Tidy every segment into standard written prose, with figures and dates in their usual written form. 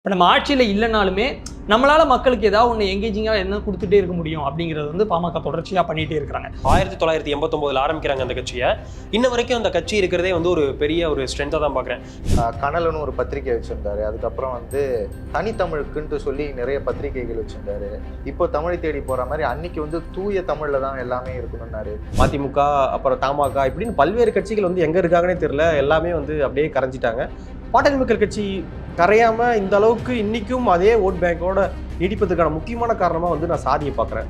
இப்போ நம்ம ஆட்சியில் இல்லைனாலுமே நம்மளால மக்களுக்கு ஏதாவது ஒன்று எங்கேஜிங்காக என்ன கொடுத்துட்டே இருக்க முடியும் அப்படிங்கிறது வந்து பாமக தொடர்ச்சியாக பண்ணிகிட்டே இருக்கிறாங்க. 1989 ஆரம்பிக்கிறாங்க அந்த கட்சியை. இன்ன வரைக்கும் அந்த கட்சி இருக்கிறதே வந்து ஒரு பெரிய ஒரு ஸ்ட்ரென்த்தாக தான் பார்க்குறேன். கனல்னு ஒரு பத்திரிகை வச்சுருந்தாரு. அதுக்கப்புறம் வந்து தனித்தமிழுக்குன்ட்டு சொல்லி நிறைய பத்திரிகைகள் வச்சுருந்தாரு. இப்போ தமிழை தேடி போகிற மாதிரி அன்னைக்கு வந்து தூய தமிழில் தான் எல்லாமே இருக்கணும்னாரு. மதிமுக அப்புறம் தமாக இப்படின்னு பல்வேறு கட்சிகள் வந்து எங்கே இருக்காங்கன்னே தெரியல. எல்லாமே வந்து அப்படியே கரைஞ்சிட்டாங்க. பாட்டாளி மக்கள் கட்சி கரையாமல் இந்த அளவுக்கு இன்றைக்கும் அதே ஓட் பேங்கோட நீடிப்பதற்கான முக்கியமான காரணமாக வந்து நான் சாதியை பார்க்குறேன்.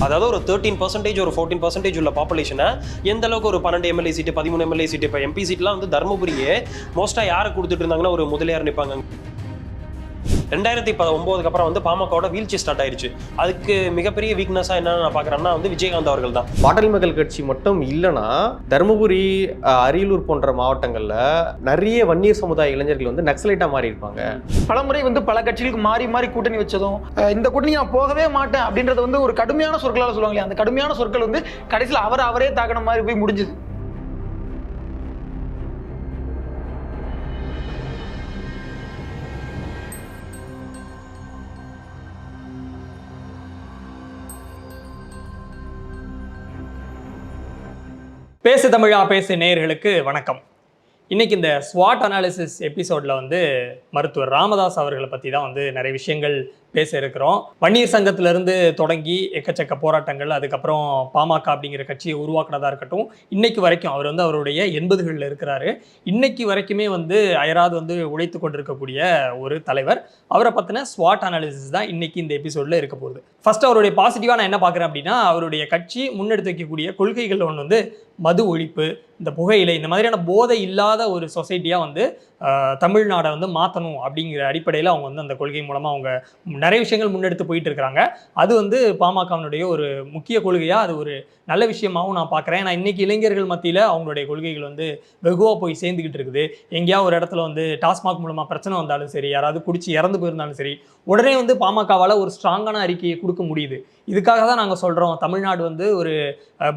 அதாவது ஒரு 13% ஒரு 14% உள்ள பாப்புலேஷனை எந்த அளவுக்கு ஒரு 12 எம்எல்ஏ சீட்டு 13 எம்எல்ஏ சீட்டு இப்போ எம்பி சீட்லாம் வந்து தருமபுரியே மோஸ்ட்டாக யாரை கொடுத்துட்டு இருந்தாங்கன்னா ஒரு முதலியார் நிற்பாங்க. 2019 அப்புறம் வந்து பாமகவோட வீழ்ச்சி ஸ்டார்ட் ஆயிடுச்சு. அதுக்கு மிகப்பெரிய வீக்னஸாக என்னன்னு நான் பார்க்குறேன்னா வந்து விஜயகாந்த் அவர்கள் தான். பாட்டாளி மக்கள் கட்சி மட்டும் இல்லைன்னா தருமபுரி அரியலூர் போன்ற மாவட்டங்களில் நிறைய வன்னியர் சமுதாய இளைஞர்கள் வந்து நக்சலைட்டாக மாறி இருப்பாங்க. பலமுறை வந்து பல கட்சிகளுக்கு மாறி மாறி கூட்டணி வச்சதும் இந்த கூட்டணி நான் போகவே மாட்டேன் அப்படின்றது வந்து ஒரு கடுமையான சொற்களால் சொல்லுவாங்களே, அந்த கடுமையான சொற்கள் வந்து கடைசியில் அவரே தாக்கின மாதிரி போய் முடிஞ்சுது. பேசு தமிழா பேசு நேயர்களுக்கு வணக்கம். இன்னைக்கு இந்த ஸ்வாட் அனாலிசிஸ் எபிசோடில் வந்து மருத்துவர் ராமதாஸ் அவர்களை பற்றி தான் வந்து நிறைய விஷயங்கள் பேச இருக்கிறோம். வன்னியர் சங்கத்திலிருந்து தொடங்கி எக்கச்சக்க போராட்டங்கள், அதுக்கப்புறம் பாமக அப்படிங்கிற கட்சியை உருவாக்குனதா இருக்கட்டும், இன்னைக்கு வரைக்கும் அவர் வந்து அவருடைய 80களில் இருக்கிறாரு. இன்னைக்கு வரைக்குமே வந்து அயராது வந்து உழைத்து கொண்டிருக்கக்கூடிய ஒரு தலைவர். அவரை பற்றின ஸ்வாட் அனாலிசிஸ் தான் இன்னைக்கு இந்த எபிசோடில் இருக்க போகுது. ஃபர்ஸ்ட் அவருடைய பாசிட்டிவாக நான் என்ன பார்க்குறேன் அப்படின்னா, அவருடைய கட்சி முன்னெடுத்து வைக்கக்கூடிய கொள்கைகள் ஒன்று வந்து மது ஒழிப்பு, இந்த புகையிலை, இந்த மாதிரியான போதை இல்லாத ஒரு சொசைட்டியாக வந்து தமிழ்நாடை வந்து மாற்றணும் அப்படிங்கிற அடிப்படையில் அவங்க வந்து அந்த கொள்கை மூலமாக அவங்க நிறைய விஷயங்கள் முன்னெடுத்து போயிட்டு இருக்கிறாங்க. அது வந்து பாமகவினுடைய ஒரு முக்கிய கொள்கையாக அது ஒரு நல்ல விஷயமாகவும் நான் பார்க்குறேன். ஏன்னா இன்றைக்கி இளைஞர்கள் மத்தியில் அவங்களுடைய கொள்கைகள் வந்து வெகுவாக போய் சேர்ந்துக்கிட்டு இருக்குது. எங்கேயாவது ஒரு இடத்துல வந்து டாஸ்மாக் மூலமாக பிரச்சனை வந்தாலும் சரி, யாராவது குடிச்சு இறந்து போயிருந்தாலும் சரி, உடனே வந்து பாமகவால் ஒரு ஸ்ட்ராங்கான அறிக்கையை கொடுக்க முடியுது. இதுக்காக தான் நாங்கள் சொல்கிறோம் தமிழ்நாடு வந்து ஒரு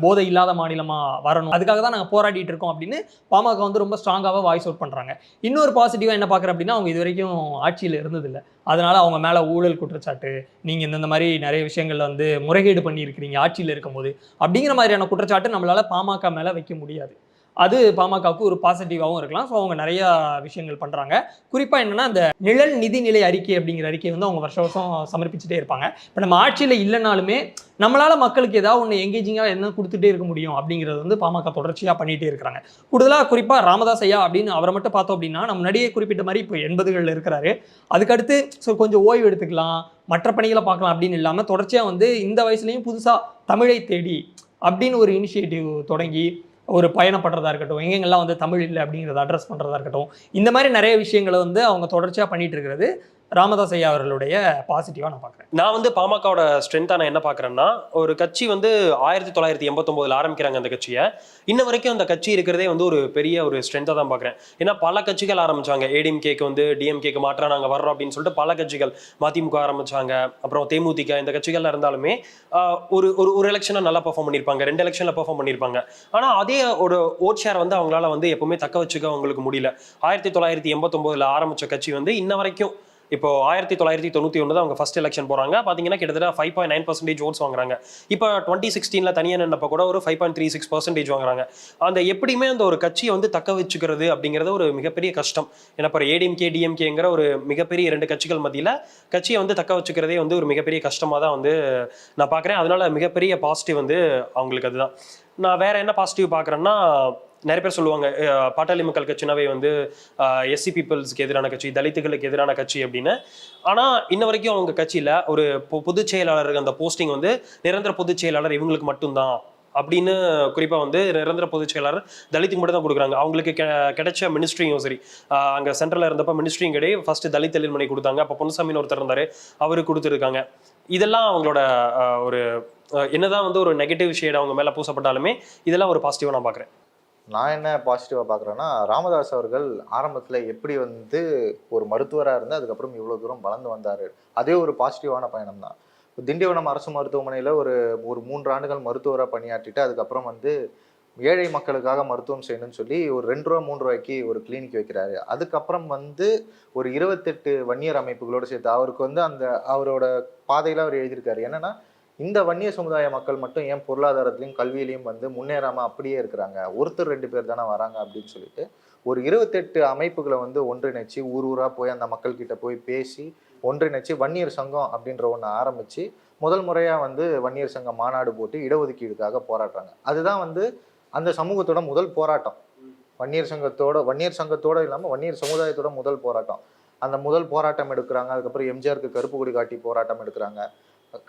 போதை இல்லாத மாநிலமாக வரணும், அதுக்காக தான் நாங்கள் போராடிட்டு இருக்கோம் அப்படின்னு பாமக வந்து ரொம்ப ஸ்ட்ராங்காக வாய்ஸ் அவுட் பண்ணுறாங்க. இன்னொரு பாசிட்டிவாக என்ன பார்க்குறேன் அப்படின்னா, அவங்க இது வரைக்கும் ஆட்சியில் இருந்ததில்லை. அதனால் அவங்க மேலே ஊழல் குற்றச்சாட்டு, நீங்கள் இந்த மாதிரி நிறைய விஷயங்களில் வந்து முறைகேடு பண்ணியிருக்கிறீங்க ஆட்சியில் இருக்கும்போது அப்படிங்கிற மாதிரியான குற்றச்சாட்டு நம்மளால் பாமக மேலே வைக்க முடியாது. அது பாமகவுக்கு ஒரு பாசிட்டிவாகவும் இருக்கலாம். ஸோ அவங்க நிறையா விஷயங்கள் பண்ணுறாங்க. குறிப்பாக என்னென்னா, இந்த நிழல் நிதிநிலை அறிக்கை அப்படிங்கிற அறிக்கை வந்து அவங்க வருஷம் வருஷம் சமர்ப்பிச்சுட்டே இருப்பாங்க. இப்போ நம்ம ஆட்சியில் இல்லைனாலுமே நம்மளால் மக்களுக்கு ஏதாவது ஒன்று எங்கேஜிங்காக என்ன கொடுத்துட்டே இருக்க முடியும் அப்படிங்கிறது வந்து பாமக தொடர்ச்சியாக பண்ணிகிட்டே இருக்கிறாங்க. கூடுதலாக குறிப்பாக ராமதாஸ் ஐயா அப்படின்னு அவரை மட்டும் பார்த்தோம் அப்படின்னா, நம்ம முன்னாடியே குறிப்பிட்ட மாதிரி இப்போ 80களில் இருக்கிறாரு. அதுக்கடுத்து ஸோ கொஞ்சம் ஓய்வு எடுத்துக்கலாம், மற்ற பணிகளை பார்க்கலாம் அப்படின்னு இல்லாமல் தொடர்ச்சியாக வந்து இந்த வயசுலேயும் புதுசாக தமிழை தேடி அப்படின்னு ஒரு இனிஷியேட்டிவ் தொடங்கி ஒரு பயணப்படுறதா இருக்கட்டும், எங்கெங்கெல்லாம் வந்து தமிழ் இல்லை அப்படிங்கிறத அட்ரஸ் பண்ணுறதா இருக்கட்டும், இந்த மாதிரி நிறைய விஷயங்களை வந்து அவங்க தொடர்ச்சியாக பண்ணிட்டு இருக்கிறது ராமதாஸ் ஐயா அவர்களுடைய பாசிட்டிவாக நான் பார்க்குறேன். நான் வந்து பாமகவோட ஸ்ட்ரென்த்தாக நான் என்ன பார்க்குறேன்னா, ஒரு கட்சி வந்து 1989 ஆரம்பிக்கிறாங்க அந்த கட்சியை. இன்ன வரைக்கும் அந்த கட்சி இருக்கிறதே வந்து ஒரு பெரிய ஒரு ஸ்ட்ரென்த்தாக தான் பார்க்குறேன். ஏன்னா பல கட்சிகள் ஆரம்பிச்சாங்க. ஏடிஎம்கேக்கு வந்து டிஎம்கேக்கு மாற்றாக நாங்கள் வர்றோம் அப்படின்னு சொல்லிட்டு பல கட்சிகள், மதிமுக ஆரம்பிச்சாங்க, அப்புறம் தேமுதிக, இந்த கட்சிகள்ல இருந்தாலுமே ஒரு ஒரு எலெக்ஷனில் நல்லா பெர்ஃபார்ம் பண்ணியிருப்பாங்க, 2 எலெக்ஷனில் பெர்ஃபார்ம் பண்ணியிருப்பாங்க. ஆனால் அதே ஒரு ஓட் ஷேர் வந்து அவங்களால வந்து எப்பவுமே தக்க வச்சுக்க அவங்களுக்கு முடியல. 1989 ஆரம்பித்த கட்சி வந்து இன்ன வரைக்கும் இப்போ 1991 தான் அவங்க ஃபர்ஸ்ட் எலெக்ஷன் போறாங்க. பாத்தீங்கன்னா கிட்டத்தட்ட 5.9% ஓட்ஸ் வாங்குறாங்க. இப்போ 2016 தனியாக நின்னப்ப கூட ஒரு 5.36% வாங்குறாங்க. அந்த எப்படியுமே அந்த ஒரு கட்சியை வந்து தக்க வச்சுக்கிறது அப்படிங்கிறது ஒரு மிகப்பெரிய கஷ்டம். ஏன்னா இப்போ ஏடிஎம்கே டிஎம்கேங்கிற ஒரு மிகப்பெரிய 2 கட்சிகள் மத்தியில் கட்சியை வந்து தக்க வச்சுக்கிறதே வந்து ஒரு மிகப்பெரிய கஷ்டமாக தான் வந்து நான் பார்க்குறேன். அதனால மிகப்பெரிய பாசிட்டிவ் வந்து அவங்களுக்கு அதுதான். நான் வேற என்ன பாசிட்டிவ் பார்க்குறேன்னா, நிறைய பேர் சொல்லுவாங்க பாட்டாளி மக்கள் கட்சினாவே வந்து எஸ்சி பீப்புள்ஸ்க்கு எதிரான கட்சி, தலித்துகளுக்கு எதிரான கட்சி அப்படின்னு. ஆனால் இன்ன வரைக்கும் அவங்க கட்சியில் ஒரு பொதுச் செயலாளருக்கு அந்த போஸ்டிங் வந்து நிரந்தர பொதுச் செயலாளர் இவங்களுக்கு மட்டும்தான் அப்படின்னு குறிப்பாக வந்து நிரந்தர பொதுச் செயலாளர் தலித்துக்கு மட்டும் தான் கொடுக்குறாங்க. அவங்களுக்கு கிடைச்ச மினிஸ்ட்ரியும் சரி, அங்கே சென்ட்ரலில் இருந்தப்போ மினிஸ்ட்ரியும் கிடையாது, ஃபர்ஸ்ட் தலித் எழில்மணி கொடுத்தாங்க, அப்போ பொன்னுசாமின்னு ஒருத்தர் இருந்தார், அவருக்கு கொடுத்துருக்காங்க. இதெல்லாம் அவங்களோட ஒரு என்னதான் வந்து ஒரு நெகட்டிவ் ஷேட் அவங்க மேலே பூசப்பட்டாலுமே இதெல்லாம் ஒரு பாசிட்டிவாக நான் பார்க்குறேன். நான் என்ன பாசிட்டிவாக பார்க்குறேன்னா, ராமதாஸ் அவர்கள் ஆரம்பத்தில் எப்படி வந்து ஒரு மருத்துவராக இருந்து அதுக்கப்புறம் இவ்வளோ தூரம் வளர்ந்து வந்தார், அதே ஒரு பாசிட்டிவான பயணம் தான். திண்டிவனம் அரசு மருத்துவமனையில் ஒரு 3 ஆண்டுகள் மருத்துவராக பணியாற்றிட்டு அதுக்கப்புறம் வந்து ஏழை மக்களுக்காக மருத்துவம் செய்யணும்னு சொல்லி ஒரு 2 ரூபா 3 ரூபாய்க்கு ஒரு கிளினிக் வைக்கிறாரு. அதுக்கப்புறம் வந்து ஒரு 28 வன்னியர் அமைப்புகளோடு சேர்த்து அவருக்கு வந்து அந்த அவரோட பாதையில் அவர் எழுதியிருக்காரு. என்னன்னா, இந்த வன்னியர் சமுதாய மக்கள் மட்டும் ஏன் பொருளாதாரத்திலையும் கல்வியிலையும் வந்து முன்னேறாமல் அப்படியே இருக்கிறாங்க, ஒருத்தர் 2 பேர் தானே வராங்க அப்படின்னு சொல்லிட்டு ஒரு 28 அமைப்புகளை வந்து ஒன்றிணைச்சு ஊர் ஊராக போய் அந்த மக்கள்கிட்ட போய் பேசி ஒன்றிணைச்சு வன்னியர் சங்கம் அப்படின்ற ஒன்று ஆரம்பித்து முதல் முறையாக வந்து வன்னியர் சங்கம் மாநாடு போட்டு இடஒதுக்கீடுக்காக போராடுறாங்க. அதுதான் வந்து அந்த சமூகத்தோட முதல் போராட்டம். வன்னியர் சங்கத்தோட இல்லாமல் வன்னியர் சமுதாயத்தோட முதல் போராட்டம். அந்த முதல் போராட்டம் எடுக்கிறாங்க. அதுக்கப்புறம் எம்ஜிஆருக்கு கருப்பு கொடி காட்டி போராட்டம் எடுக்கிறாங்க.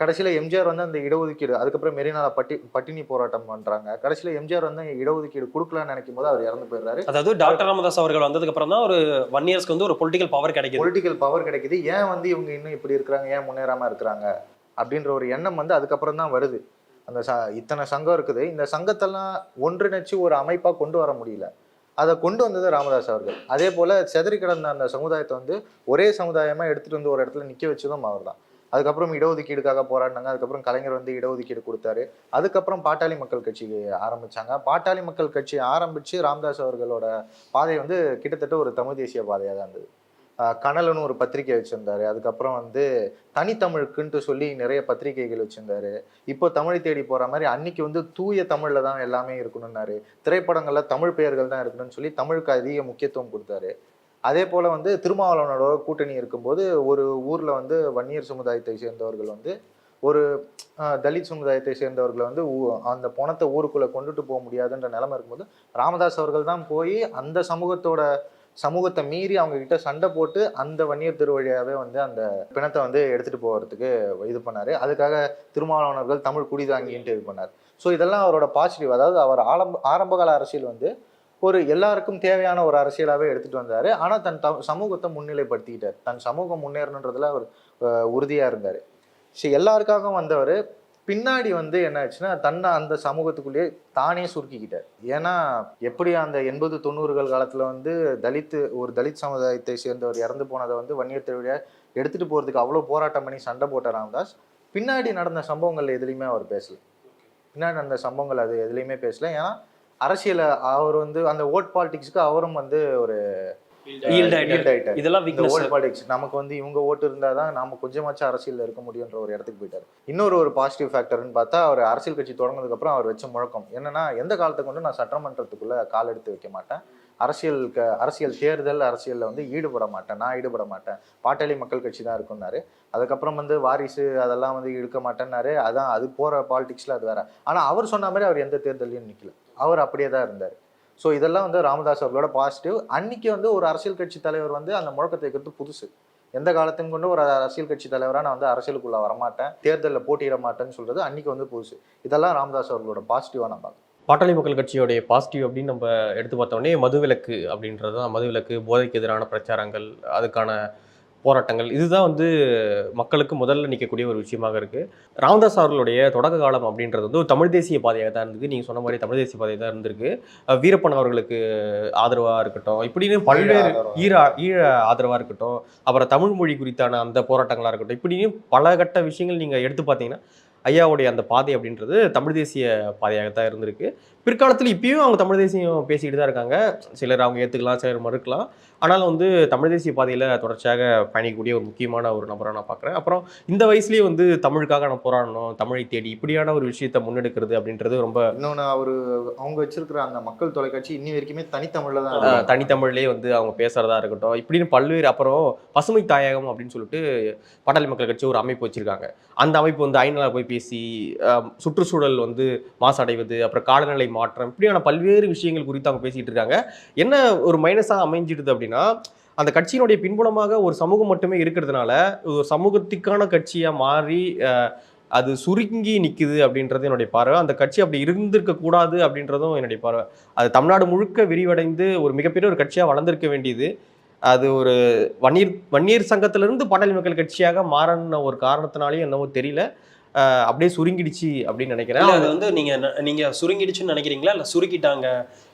கடைசியில் எம்ஜிஆர் வந்து அந்த இடஒதுக்கீடு, அதுக்கப்புறம் மெரினால பட்டினி போராட்டம் பண்றாங்க. கடைசியில் எம்ஜிஆர் வந்து இடஒதுக்கீடு கொடுக்கலான்னு நினைக்கும் போது அவர் இறந்து போயிடுறாரு. அதாவது டாக்டர் ராமதாஸ் அவர்கள் வந்ததுக்கு அப்புறம் தான் ஒரு வன்னியர்ஸ்க்கு வந்து ஒரு பொலிட்டிக்கல் பவர் கிடைக்குது. ஏன் வந்து இவங்க இன்னும் இப்படி இருக்கிறாங்க, ஏன் முன்னேறாம இருக்கிறாங்க அப்படின்ற ஒரு எண்ணம் வந்து அதுக்கப்புறம் தான் வருது. அந்த இத்தனை சங்கம் இருக்குது, இந்த சங்கத்தெல்லாம் ஒன்றிணைச்சு ஒரு அமைப்பா கொண்டு வர முடியல. அதை கொண்டு வந்தது ராமதாஸ் அவர்கள். அதே போல செதறி கிடந்த அந்த சமுதாயத்தை வந்து ஒரே சமுதாயமா எடுத்துட்டு வந்து ஒரு இடத்துல நிக்க வச்சதும் அவர் தான். அதுக்கப்புறம் இடஒதுக்கீடுக்காக போராடினாங்க. அதுக்கப்புறம் கலைஞர் வந்து இடஒதுக்கீடு கொடுத்தாரு. அதுக்கப்புறம் பாட்டாளி மக்கள் கட்சி ஆரம்பிச்சாங்க. பாட்டாளி மக்கள் கட்சி ஆரம்பிச்சு ராமதாஸ் அவர்களோட பாதை வந்து கிட்டத்தட்ட ஒரு தமிழ் தேசிய பாதையாக தான் இருந்தது. கனலுன்னு ஒரு பத்திரிகை வச்சிருந்தாரு. அதுக்கப்புறம் வந்து தனித்தமிழுக்குன்ட்டு சொல்லி நிறைய பத்திரிகைகள் வச்சிருந்தாரு. இப்போ தமிழை தேடி போற மாதிரி அன்னைக்கு வந்து தூய தமிழ்ல தான் எல்லாமே இருக்கணும்னாரு. திரைப்படங்கள்ல தமிழ் பெயர்கள் தான் இருக்கணும்னு சொல்லி தமிழுக்கு அதிக முக்கியத்துவம் கொடுத்தாரு. அதே போல வந்து திருமாவளவனோட கூட்டணி இருக்கும்போது ஒரு ஊர்ல வந்து வன்னியர் சமுதாயத்தை சேர்ந்தவர்கள் வந்து ஒரு தலித் சமுதாயத்தை சேர்ந்தவர்களை வந்து அந்த பணத்தை ஊருக்குள்ள கொண்டுட்டு போக முடியாதுன்ற நிலைமை இருக்கும்போது ராமதாஸ் அவர்கள் தான் போய் அந்த சமூகத்தை மீறி அவங்க கிட்ட சண்டை போட்டு அந்த வன்னியர் திருவழியாவே வந்து அந்த பிணத்தை வந்து எடுத்துட்டு போகிறதுக்கு இது பண்ணாரு. அதுக்காக திருமாவளவர்கள் தமிழ் குடிதாங்கின்ட்டு இது பண்ணார். ஸோ இதெல்லாம் அவரோட பாசிட்டிவ். அதாவது அவர் ஆரம்பகால அரசியல் வந்து ஒரு எல்லாருக்கும் தேவையான ஒரு அரசியலாகவே எடுத்துட்டு வந்தாரு. ஆனால் தன் சமூகத்தை முன்னிலைப்படுத்திக்கிட்டார். தன் சமூகம் முன்னேறணுன்றதுல அவர் உறுதியாக இருந்தார். ஸோ எல்லாருக்காகவும் வந்தவர் பின்னாடி வந்து என்ன ஆச்சுன்னா தன்னை அந்த சமூகத்துக்குள்ளேயே தானே சுருக்கிக்கிட்டார். ஏன்னா எப்படி அந்த 80-90கள் காலத்தில் வந்து ஒரு தலித் சமுதாயத்தை சேர்ந்தவர் இறந்து போனதை வந்து வன்னியர் திருவிழா எடுத்துகிட்டு போகிறதுக்கு அவ்வளோ போராட்டம் பண்ணி சண்டை போட்ட ராமதாஸ் பின்னாடி நடந்த சம்பவங்கள் எதுலையுமே அவர் பேசலை. பின்னாடி நடந்த சம்பவங்கள் அது எதுலையுமே பேசலை. ஏன்னா அரசியலை அவர் வந்து அந்த ஓட் பாலிடிக்ஸ்க்கு அவரும் வந்து ஒரு இதெல்லாம் ஓட் பாலிடிக்ஸ் நமக்கு வந்து இவங்க ஓட்டு இருந்தாதான் நாம கொஞ்சமாச்சும் அரசியல் இருக்க முடியுன்ற ஒரு இடத்துக்கு போயிட்டாரு. இன்னொரு பாசிட்டிவ் ஃபேக்டர்னு பார்த்தா அவர் அரசியல் கட்சி தொடங்கினதுக்கு அப்புறம் அவர் வச்ச முழக்கம் என்னன்னா, எந்த காலத்தை கொண்டு நான் சட்டமன்றத்துக்குள்ள கால் எடுத்து வைக்க மாட்டேன், அரசியல் தேர்தல் அரசியல்ல வந்து ஈடுபட மாட்டேன், பாட்டாளி மக்கள் கட்சி தான் இருக்குன்னாரு. அதுக்கப்புறம் வந்து வாரிசு அதெல்லாம் வந்து இழுக்க மாட்டேன்னாரு. அதான் அது போற பாலிடிக்ஸ்ல அது வேற. ஆனா அவர் சொன்ன மாதிரி அவர் எந்த தேர்தலையும் நிக்கல, அவர் அப்படியே தான் இருந்தார். ஸோ இதெல்லாம் வந்து ராமதாஸ் அவர்களோட பாசிட்டிவ். அன்னைக்கு வந்து ஒரு அரசியல் கட்சி தலைவர் வந்து அந்த முழக்கத்தை வைக்கிறது புதுசு. எந்த காலத்தையும் கொண்டு ஒரு அரசியல் கட்சி தலைவராக நான் வந்து அரசியலுக்குள்ள வரமாட்டேன், தேர்தலில் போட்டியிட மாட்டேன்னு சொல்றது அன்னைக்கு வந்து புதுசு. இதெல்லாம் ராமதாஸ் அவர்களோட பாசிட்டிவாக நான் பார்க்குறேன். பாட்டாளி மக்கள் கட்சியோடைய பாசிட்டிவ் அப்படின்னு நம்ம எடுத்து பார்த்தோன்னே மதுவிலக்கு அப்படின்றது தான். மதுவிலக்கு, போதைக்கு எதிரான பிரச்சாரங்கள், அதுக்கான போராட்டங்கள், இதுதான் வந்து மக்களுக்கு முதல்ல நிற்கக்கூடிய ஒரு விஷயமாக இருக்குது. ராமதாஸ் அவர்களுடைய தொடக்க காலம் அப்படின்றது வந்து ஒரு தமிழ் தேசிய பாதையாக தான் இருந்தது. நீங்கள் சொன்ன மாதிரி தமிழ் தேசிய பாதையாக தான் இருந்திருக்கு. வீரப்பன் அவர்களுக்கு ஆதரவாக இருக்கட்டும், இப்படின்னு பல்வேறு ஈழ ஆதரவாக இருக்கட்டும், அப்புறம் தமிழ் மொழி குறித்தான அந்த போராட்டங்களாக இருக்கட்டும், இப்படின்னு பல கட்ட விஷயங்கள் நீங்கள் எடுத்து பார்த்தீங்கன்னா ஐயாவுடைய அந்த பாதை அப்படின்றது தமிழ் தேசிய பாதையாகத்தான் இருந்திருக்கு. பிற்காலத்தில் இப்பயும் அவங்க தமிழ் தேசியம் பேசிக்கிட்டு தான் இருக்காங்க. சிலர் அவங்க ஏற்றுக்கலாம், சிலர் மறுக்கலாம். ஆனாலும் வந்து தமிழ் தேசிய பாதையில் தொடர்ச்சியாக பயணிக்கக்கூடிய ஒரு முக்கியமான ஒரு நபராக நான் பார்க்குறேன். அப்புறம் இந்த வயசுலேயே வந்து தமிழுக்காக நான் போராடணும், தமிழை தேடி இப்படியான ஒரு விஷயத்தை முன்னெடுக்கிறது அப்படின்றது ரொம்ப இன்னொன்று அவங்க வச்சிருக்கிற அந்த மக்கள் தொலைக்காட்சி இன்னி வரைக்குமே தனித்தமிழில் தான், தனித்தமிழ்லேயே வந்து அவங்க பேசுகிறதா இருக்கட்டும், இப்படின்னு பல்வேறு. அப்புறம் பசுமை தாயகம் அப்படின்னு சொல்லிட்டு பாட்டாளி மக்கள் கட்சி ஒரு அமைப்பு வச்சுருக்காங்க. அந்த அமைப்பு வந்து ஐநாவில் போய் பேசி சுற்றுச்சூழல் வந்து மாசடைவது, அப்புறம் காலநிலை மாற்றம், இப்படியான பல்வேறு விஷயங்கள் குறித்து அவங்க பேசிக்கிட்டு இருக்காங்க. என்ன ஒரு மைனஸாக அமைஞ்சிடுது அப்படின்னா, அந்த கட்சியினுடைய பின்புலமாக ஒரு சமூகம் மட்டுமே இருக்கிறதுனால ஒரு சமூகத்துக்கான கட்சியாக மாறி அது சுருங்கி நிற்குது அப்படின்றது என்னுடைய பார்வை. அந்த கட்சி அப்படி இருந்திருக்க கூடாது அப்படின்றதும் என்னுடைய பார்வை. அது தமிழ்நாடு முழுக்க விரிவடைந்து ஒரு மிகப்பெரிய ஒரு கட்சியாக வளர்ந்திருக்க வேண்டியது. அது ஒரு வன்னியர் சங்கத்திலிருந்து பாட்டாளி மக்கள் கட்சியாக மாறின ஒரு காரணத்தினாலேயும் என்னவோ தெரியல, அப்படியே சுருங்கிடுச்சு அப்படின்னு நினைக்கிறேன். இல்ல அது வந்து நீங்க சுருங்கிடுச்சுன்னு நினைக்கிறீங்களா இல்ல சுருக்கிட்டாங்க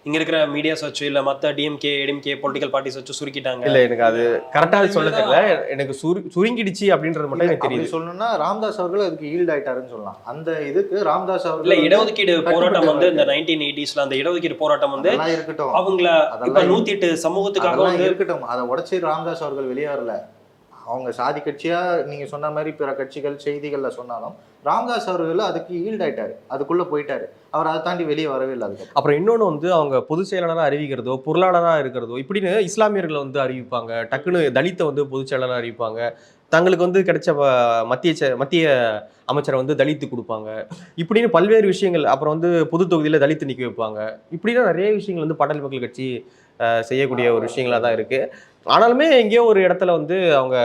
இங்க இருக்கிற மீடியாஸ் வச்சு இல்ல மத்த டிஎம்கே ஏடிஎம்கே பொலிட்டிக்கல் பார்ட்டிஸ் வச்சு சுருக்கிட்டாங்க? இல்ல எனக்கு அது கரெக்டா சொல்ல தெரியல, எனக்கு சுருங்கிடுச்சு அப்படின்றது மட்டும் எனக்கு தெரியுது. சொல்லணும்னா ராமதாஸ் அவர்கள் அதுக்கு ஈல்ட் ஆயிட்டாருன்னு சொல்லலாம். அந்த இதுக்கு ராமதாஸ் இல்ல அவர்கள் இடஒதுக்கீடு போராட்டம் வந்து இந்த 1980s அந்த இடஒதுக்கீடு போராட்டம் வந்து இருக்கட்டும், அவங்கள இப்ப 108 சமூகத்துக்காக வந்து இருக்கட்டும், அதை உடைச்சு ராமதாஸ் அவர்கள் வெளியேறல. அவங்க சாதி கட்சியா நீங்க சொன்ன மாதிரி பிற கட்சிகள் செய்திகள்ல சொன்னாலும் ராமதாஸ் அவர்கள் அதுக்கு ஈல்ட் ஆயிட்டாரு, அதுக்குள்ள போயிட்டாரு. அவர் அதை தாண்டி வெளியே வரவே இல்லை. அதுக்கு அப்புறம் இன்னொன்னு வந்து அவங்க பொதுச் செயலாளராக அறிவிக்கிறதோ பொருளாளராக இருக்கிறதோ இப்படின்னு இஸ்லாமியர்களை வந்து அறிவிப்பாங்க, டக்குன்னு தலித்தை வந்து பொதுச் செயலாளராக அறிவிப்பாங்க, தங்களுக்கு வந்து கிடைச்ச மத்திய அமைச்சரை வந்து தலித்து கொடுப்பாங்க, இப்படின்னு பல்வேறு விஷயங்கள். அப்புறம் வந்து பொது தொகுதியில் தலித்து நிற்க வைப்பாங்க. இப்படின்னா நிறைய விஷயங்கள் வந்து பாட்டாளி மக்கள் கட்சி செய்யக்கூடிய ஒரு விஷயங்களாக தான் இருக்குது. ஆனாலுமே எங்கேயோ ஒரு இடத்துல வந்து அவங்க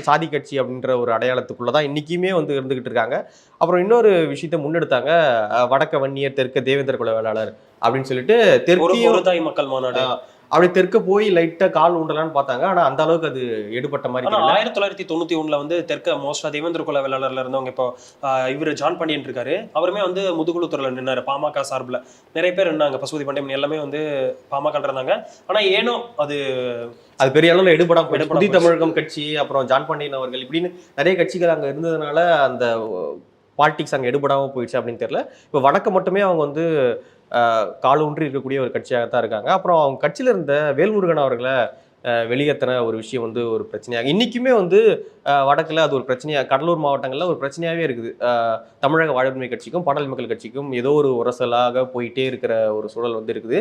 சாதி கட்சி அப்படின்ற ஒரு அடையாளத்துக்குள்ள தான் இன்றைக்குமே வந்து இருந்துக்கிட்டு இருக்காங்க. அப்புறம் இன்னொரு விஷயத்த முன்னெடுத்தாங்க, வடக்க வன்னியர் தெற்க தேவேந்திர குல வேளாளர் அப்படின்னு சொல்லிட்டு தெற்கையும் மக்கள் மாநாடு அப்படி தெற்க போய் லைட்டா கால் ஊண்டலான்னு பார்த்தாங்க. ஆனா அந்த அளவுக்கு அது எடுபட்ட மாதிரி தெரியல. 1991 வந்து தெற்க மோஸ்டா தேவேந்திர குல வேளாளர்ல இருந்தவங்க இப்போ இவர் ஜான் பாண்டியன் இருக்காரு, அவருமே வந்து முதுகுழுத்துறையில நின்னாரு பாமக சார்பில். நிறைய பேர் இருந்தாங்க, பசுபதி பாண்டியன் எல்லாமே வந்து பாமக இருந்தாங்க. ஆனா ஏனோ அது பெரிய அளவில் எடுபடாம போயிடுச்சு. புதிய தமிழகம் கட்சி அப்புறம் ஜான் பாண்டியன் அவர்கள் இப்படின்னு நிறைய கட்சிகள் அங்க இருந்ததுனால அந்த பாலிடிக்ஸ் அங்கே எடுபடாமல் போயிடுச்சு அப்படின்னு தெரியல. இப்போ வடக்க மட்டுமே அவங்க வந்து காலூன்றி இருக்கக்கூடிய ஒரு கட்சியாகத்தான் இருக்காங்க. அப்புறம் அவங்க கட்சியில் இருந்த வேல்முருகன் அவர்களை வெளியேற்றின ஒரு விஷயம் வந்து ஒரு பிரச்சனையாக இன்றைக்குமே வந்து வடக்கில் அது ஒரு பிரச்சனையாக, கடலூர் மாவட்டங்களில் ஒரு பிரச்சனையாகவே இருக்குது. தமிழக வாழ்வுரிமை கட்சிக்கும் பாட்டாளி மக்கள் கட்சிக்கும் ஏதோ ஒரு உரசலாக போயிட்டே இருக்கிற ஒரு சூழல் வந்து இருக்குது.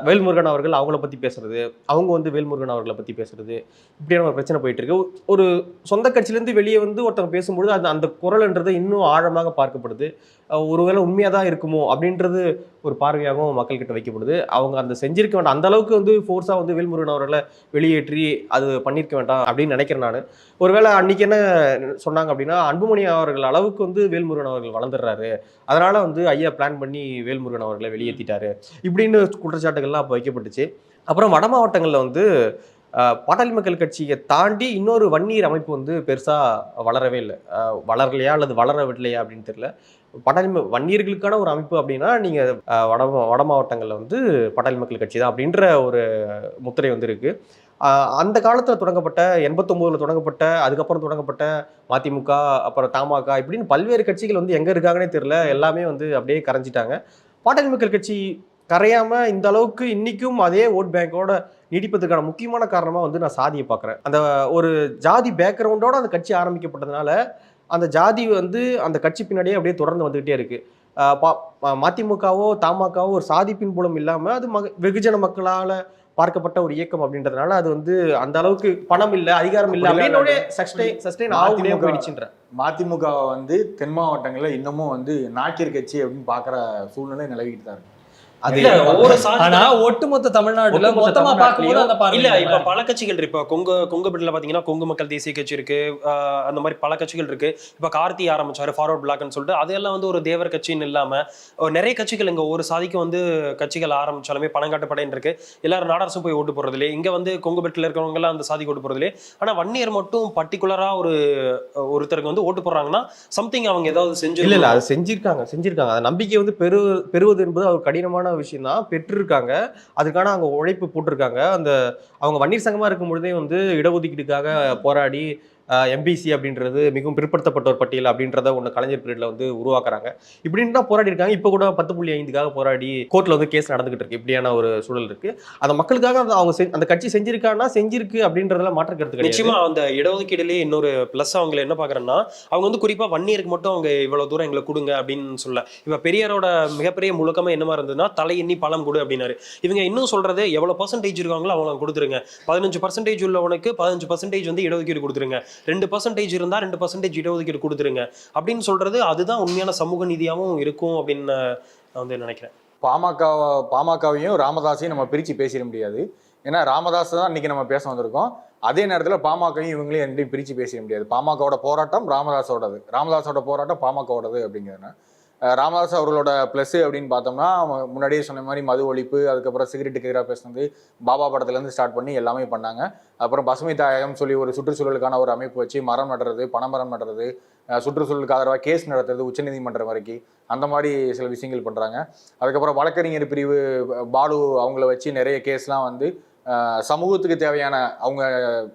வேல்முருகன் அவர்கள் அவங்கள பற்றி பேசுறது, அவங்க வந்து வேல்முருகன் அவர்களை பற்றி பேசுறது, இப்படியான ஒரு பிரச்சனை போயிட்டு இருக்கு. ஒரு சொந்த கட்சியிலேருந்து வெளியே வந்து ஒருத்தவங்க பேசும்பொழுது அந்த குரல்ன்றது இன்னும் ஆழமாக பார்க்கப்படுது. ஒருவேளை உண்மையாக தான் இருக்குமோ அப்படின்றது ஒரு பார்வையாகவும் மக்கள்கிட்ட வைக்கப்படுது. அவங்க அந்த செஞ்சிருக்க வேண்டாம், அந்த அளவுக்கு வந்து ஃபோர்ஸாக வந்து வேல்முருகன் அவர்களை வெளியேற்றி அது பண்ணியிருக்க வேண்டாம் அப்படின்னு நினைக்கிறேன் நான். ஒருவேளை அன்னைக்கு என்ன சொன்னாங்க அப்படின்னா, அன்புமணி அவர்கள் அளவுக்கு வந்து வேல்முருகன் அவர்கள் வளர்ந்துடுறாரு, அதனால வந்து ஐயா பிளான் பண்ணி வேல்முருகன் அவர்களை வெளியேற்றிட்டாரு இப்படின்னு குற்றச்சாட்டுகள்லாம் அப்போ வைக்கப்பட்டுச்சு. அப்புறம் வட மாவட்டங்களில் வந்து பாட்டாளி மக்கள் கட்சியை தாண்டி இன்னொரு வன்னியர் அமைப்பு வந்து பெருசாக வளரவே இல்லை. வளரலையா அல்லது வளரவில்லையா அப்படின்னு தெரியல. பாட்டாளி வன்னியர்களுக்கான ஒரு அமைப்பு அப்படின்னா நீங்கள் வட மாவட்டங்களில் வந்து பாட்டாளி மக்கள் கட்சி தான் அப்படின்ற ஒரு முத்திரை வந்து இருக்கு. அந்த காலத்தில் தொடங்கப்பட்ட 89 தொடங்கப்பட்ட, அதுக்கப்புறம் தொடங்கப்பட்ட மதிமுக, அப்புறம் தமாக இப்படின்னு பல்வேறு கட்சிகள் வந்து எங்கே இருக்காங்கன்னே தெரியல, எல்லாமே வந்து அப்படியே கரைஞ்சிட்டாங்க. பாட்டாளி மக்கள் கட்சி கரையாம இந்த அளவுக்கு இன்னைக்கும் அதே ஓட் பேங்கோட நீடிப்பதற்கான முக்கியமான காரணமா வந்து நான் சாதியை பார்க்குறேன். அந்த ஒரு ஜாதி பேக்ரவுண்டோட அந்த கட்சி ஆரம்பிக்கப்பட்டதுனால அந்த ஜாதி வந்து அந்த கட்சி பின்னாடியே அப்படியே தொடர்ந்து வந்துகிட்டே இருக்கு. மதிமுகவோ தமாகவோ ஒரு சாதி பின்புலம் இல்லாம அது வெகுஜன மக்களால பார்க்கப்பட்ட ஒரு இயக்கம் அப்படின்றதுனால அது வந்து அந்த அளவுக்கு பணம் இல்லை, அதிகாரம் இல்லை அப்படின்னு சஸ்டெயின் ஆக போயிடுச்சுன்ற. மதிமுக வந்து தென் மாவட்டங்களில் இன்னமும் வந்து நாக்கியர் கட்சி அப்படின்னு பார்க்குற சூழ்நிலை நிலவிட்டு தான் இருக்கு. ஆனா ஒட்டுமொத்த தமிழ்நாடுல மொத்தமா பார்க்கும்போது அந்த பார்வை இல்ல. இப்ப பல கட்சிகள் இருக்கு. இப்ப கொங்கு பெல்ட்ல பாத்தீங்கன்னா கொங்கு மக்கள் தேசிய கட்சி இருக்கு, அந்த மாதிரி பல கட்சிகள் இருக்கு. இப்ப கார்த்தி ஆரம்பிச்சாரு ஃபார்வர்ட் பிளாக்னு சொல்லிட்டு, அதெல்லாம் வந்து ஒரு தேவர் கட்சின்னு இல்லாம நிறைய கட்சிகள் இங்க ஒரு சாதிக்கு வந்து கட்சிகள் ஆரம்பிச்சாலுமே பணங்காட்டுப்படைன்னு இருக்கு. எல்லாரும் நாடரசும் போய் ஓட்டு போறதுலே, இங்க வந்து கொங்கு பெல்ட்ல இருக்கிறவங்க எல்லாம் அந்த சாதிக்கு ஓட்டு போறதுலே. ஆனா வன்னியர் மட்டும் பர்டிகுலரா ஒருத்தருக்கு வந்து ஓட்டு போடுறாங்கன்னா சம்திங் அவங்க ஏதாவது செஞ்சு இல்ல அது செஞ்சிருக்காங்க. அந்த நம்பிக்கை வந்து பெறுவது என்பது அவர் கடினமான விஷயம் தான். பெற்றிருக்காங்க, அதுக்கான அவங்க உழைப்பு போட்டிருக்காங்க. அவங்க வன்னியர் சங்கமா இருக்கும் பொழுதே வந்து இடஒதுக்கீடுக்காக போராடி எம்பிசி அப்படின்றது மிகவும் பிற்படுத்தப்பட்ட ஒரு பட்டியல் அப்படின்றத ஒன்று கலைஞர் பீரியட்ல வந்து உருவாக்குறாங்க. இப்படின்னு தான் போராடி இருக்காங்க. இப்போ கூட 10.5க்காக போராடி கோர்ட்ல வந்து கேஸ் நடந்துகிட்டு இருக்கு. இப்படியான ஒரு சூழல் இருக்கு. அந்த மக்களுக்காக அவங்க அந்த கட்சி செஞ்சிருக்காங்கன்னா செஞ்சிருக்கு அப்படின்றதுல மாற்று கருத்து கிடையாது. நிச்சயமா அந்த இடஒதுக்கீடுலேயே இன்னொரு பிளஸ் அவங்க என்ன பாக்குறேன்னா, அவங்க வந்து குறிப்பா வன்னியருக்கு மட்டும் அவங்க இவ்வளவு தூரம் எங்களை கொடுங்க அப்படின்னு சொல்ல. இப்ப பெரியாரோட மிகப்பெரிய முழக்கமே என்னமா இருந்ததுன்னா, தலை எண்ணி பழம் கொடு அப்படின்னாரு. இவங்க இன்னும் சொல்றது எவ்வளவு பர்சன்டேஜ் இருக்காங்களோ அவங்க கொடுத்துருங்க, 15% உள்ளவனுக்கு 15% வந்து இடஒதுக்கீடு கொடுத்துருங்க, 2% இருந்தா 2% இடஒதுக்கீடு கொடுத்துருங்க அப்படின்னு சொல்றது. அதுதான் உண்மையான சமூக நீதியாகவும் இருக்கும் அப்படின்னு நான் வந்து நினைக்கிறேன். பாமகவையும் ராமதாஸையும் நம்ம பிரிச்சு பேசிட முடியாது. ஏன்னா ராமதாஸ் தான் இன்னைக்கு நம்ம பேச வந்திருக்கோம். அதே நேரத்தில் பாமகவையும் இவங்களையும் ரெண்டையும் பிரிச்சு பேசிட முடியாது. பாமகவோட போராட்டம் ராமதாஸோடது, ராமதாஸோட போராட்டம் பாமகவோடது அப்படிங்கிறதுனா ராமதாஸ் அவர்களோட ப்ளஸ் அப்படின்னு பார்த்தோம்னா முன்னாடியே சொன்ன மாதிரி மது ஒழிப்பு, அதுக்கப்புறம் சிகரெட்டுக்கு எதிராக பேசுனது, பாபா படத்துலேருந்து ஸ்டார்ட் பண்ணி எல்லாமே பண்ணாங்க. அப்புறம் பசுமை தாயகம் சொல்லி ஒரு சுற்றுச்சூழலுக்கான ஒரு அமைப்பு வச்சு மரம் நடுறது, பனைமரம் நடுறது, சுற்றுச்சூழலுக்கு ஆதரவாக கேஸ் நடத்துறது உச்சநீதிமன்றம் வரைக்கும் அந்த மாதிரி சில விஷயங்கள் பண்ணுறாங்க. அதுக்கப்புறம் வழக்கறிஞர் பிரிவு பாலு அவங்கள வச்சு நிறைய கேஸ்லாம் வந்து சமூகத்துக்கு தேவையான அவங்க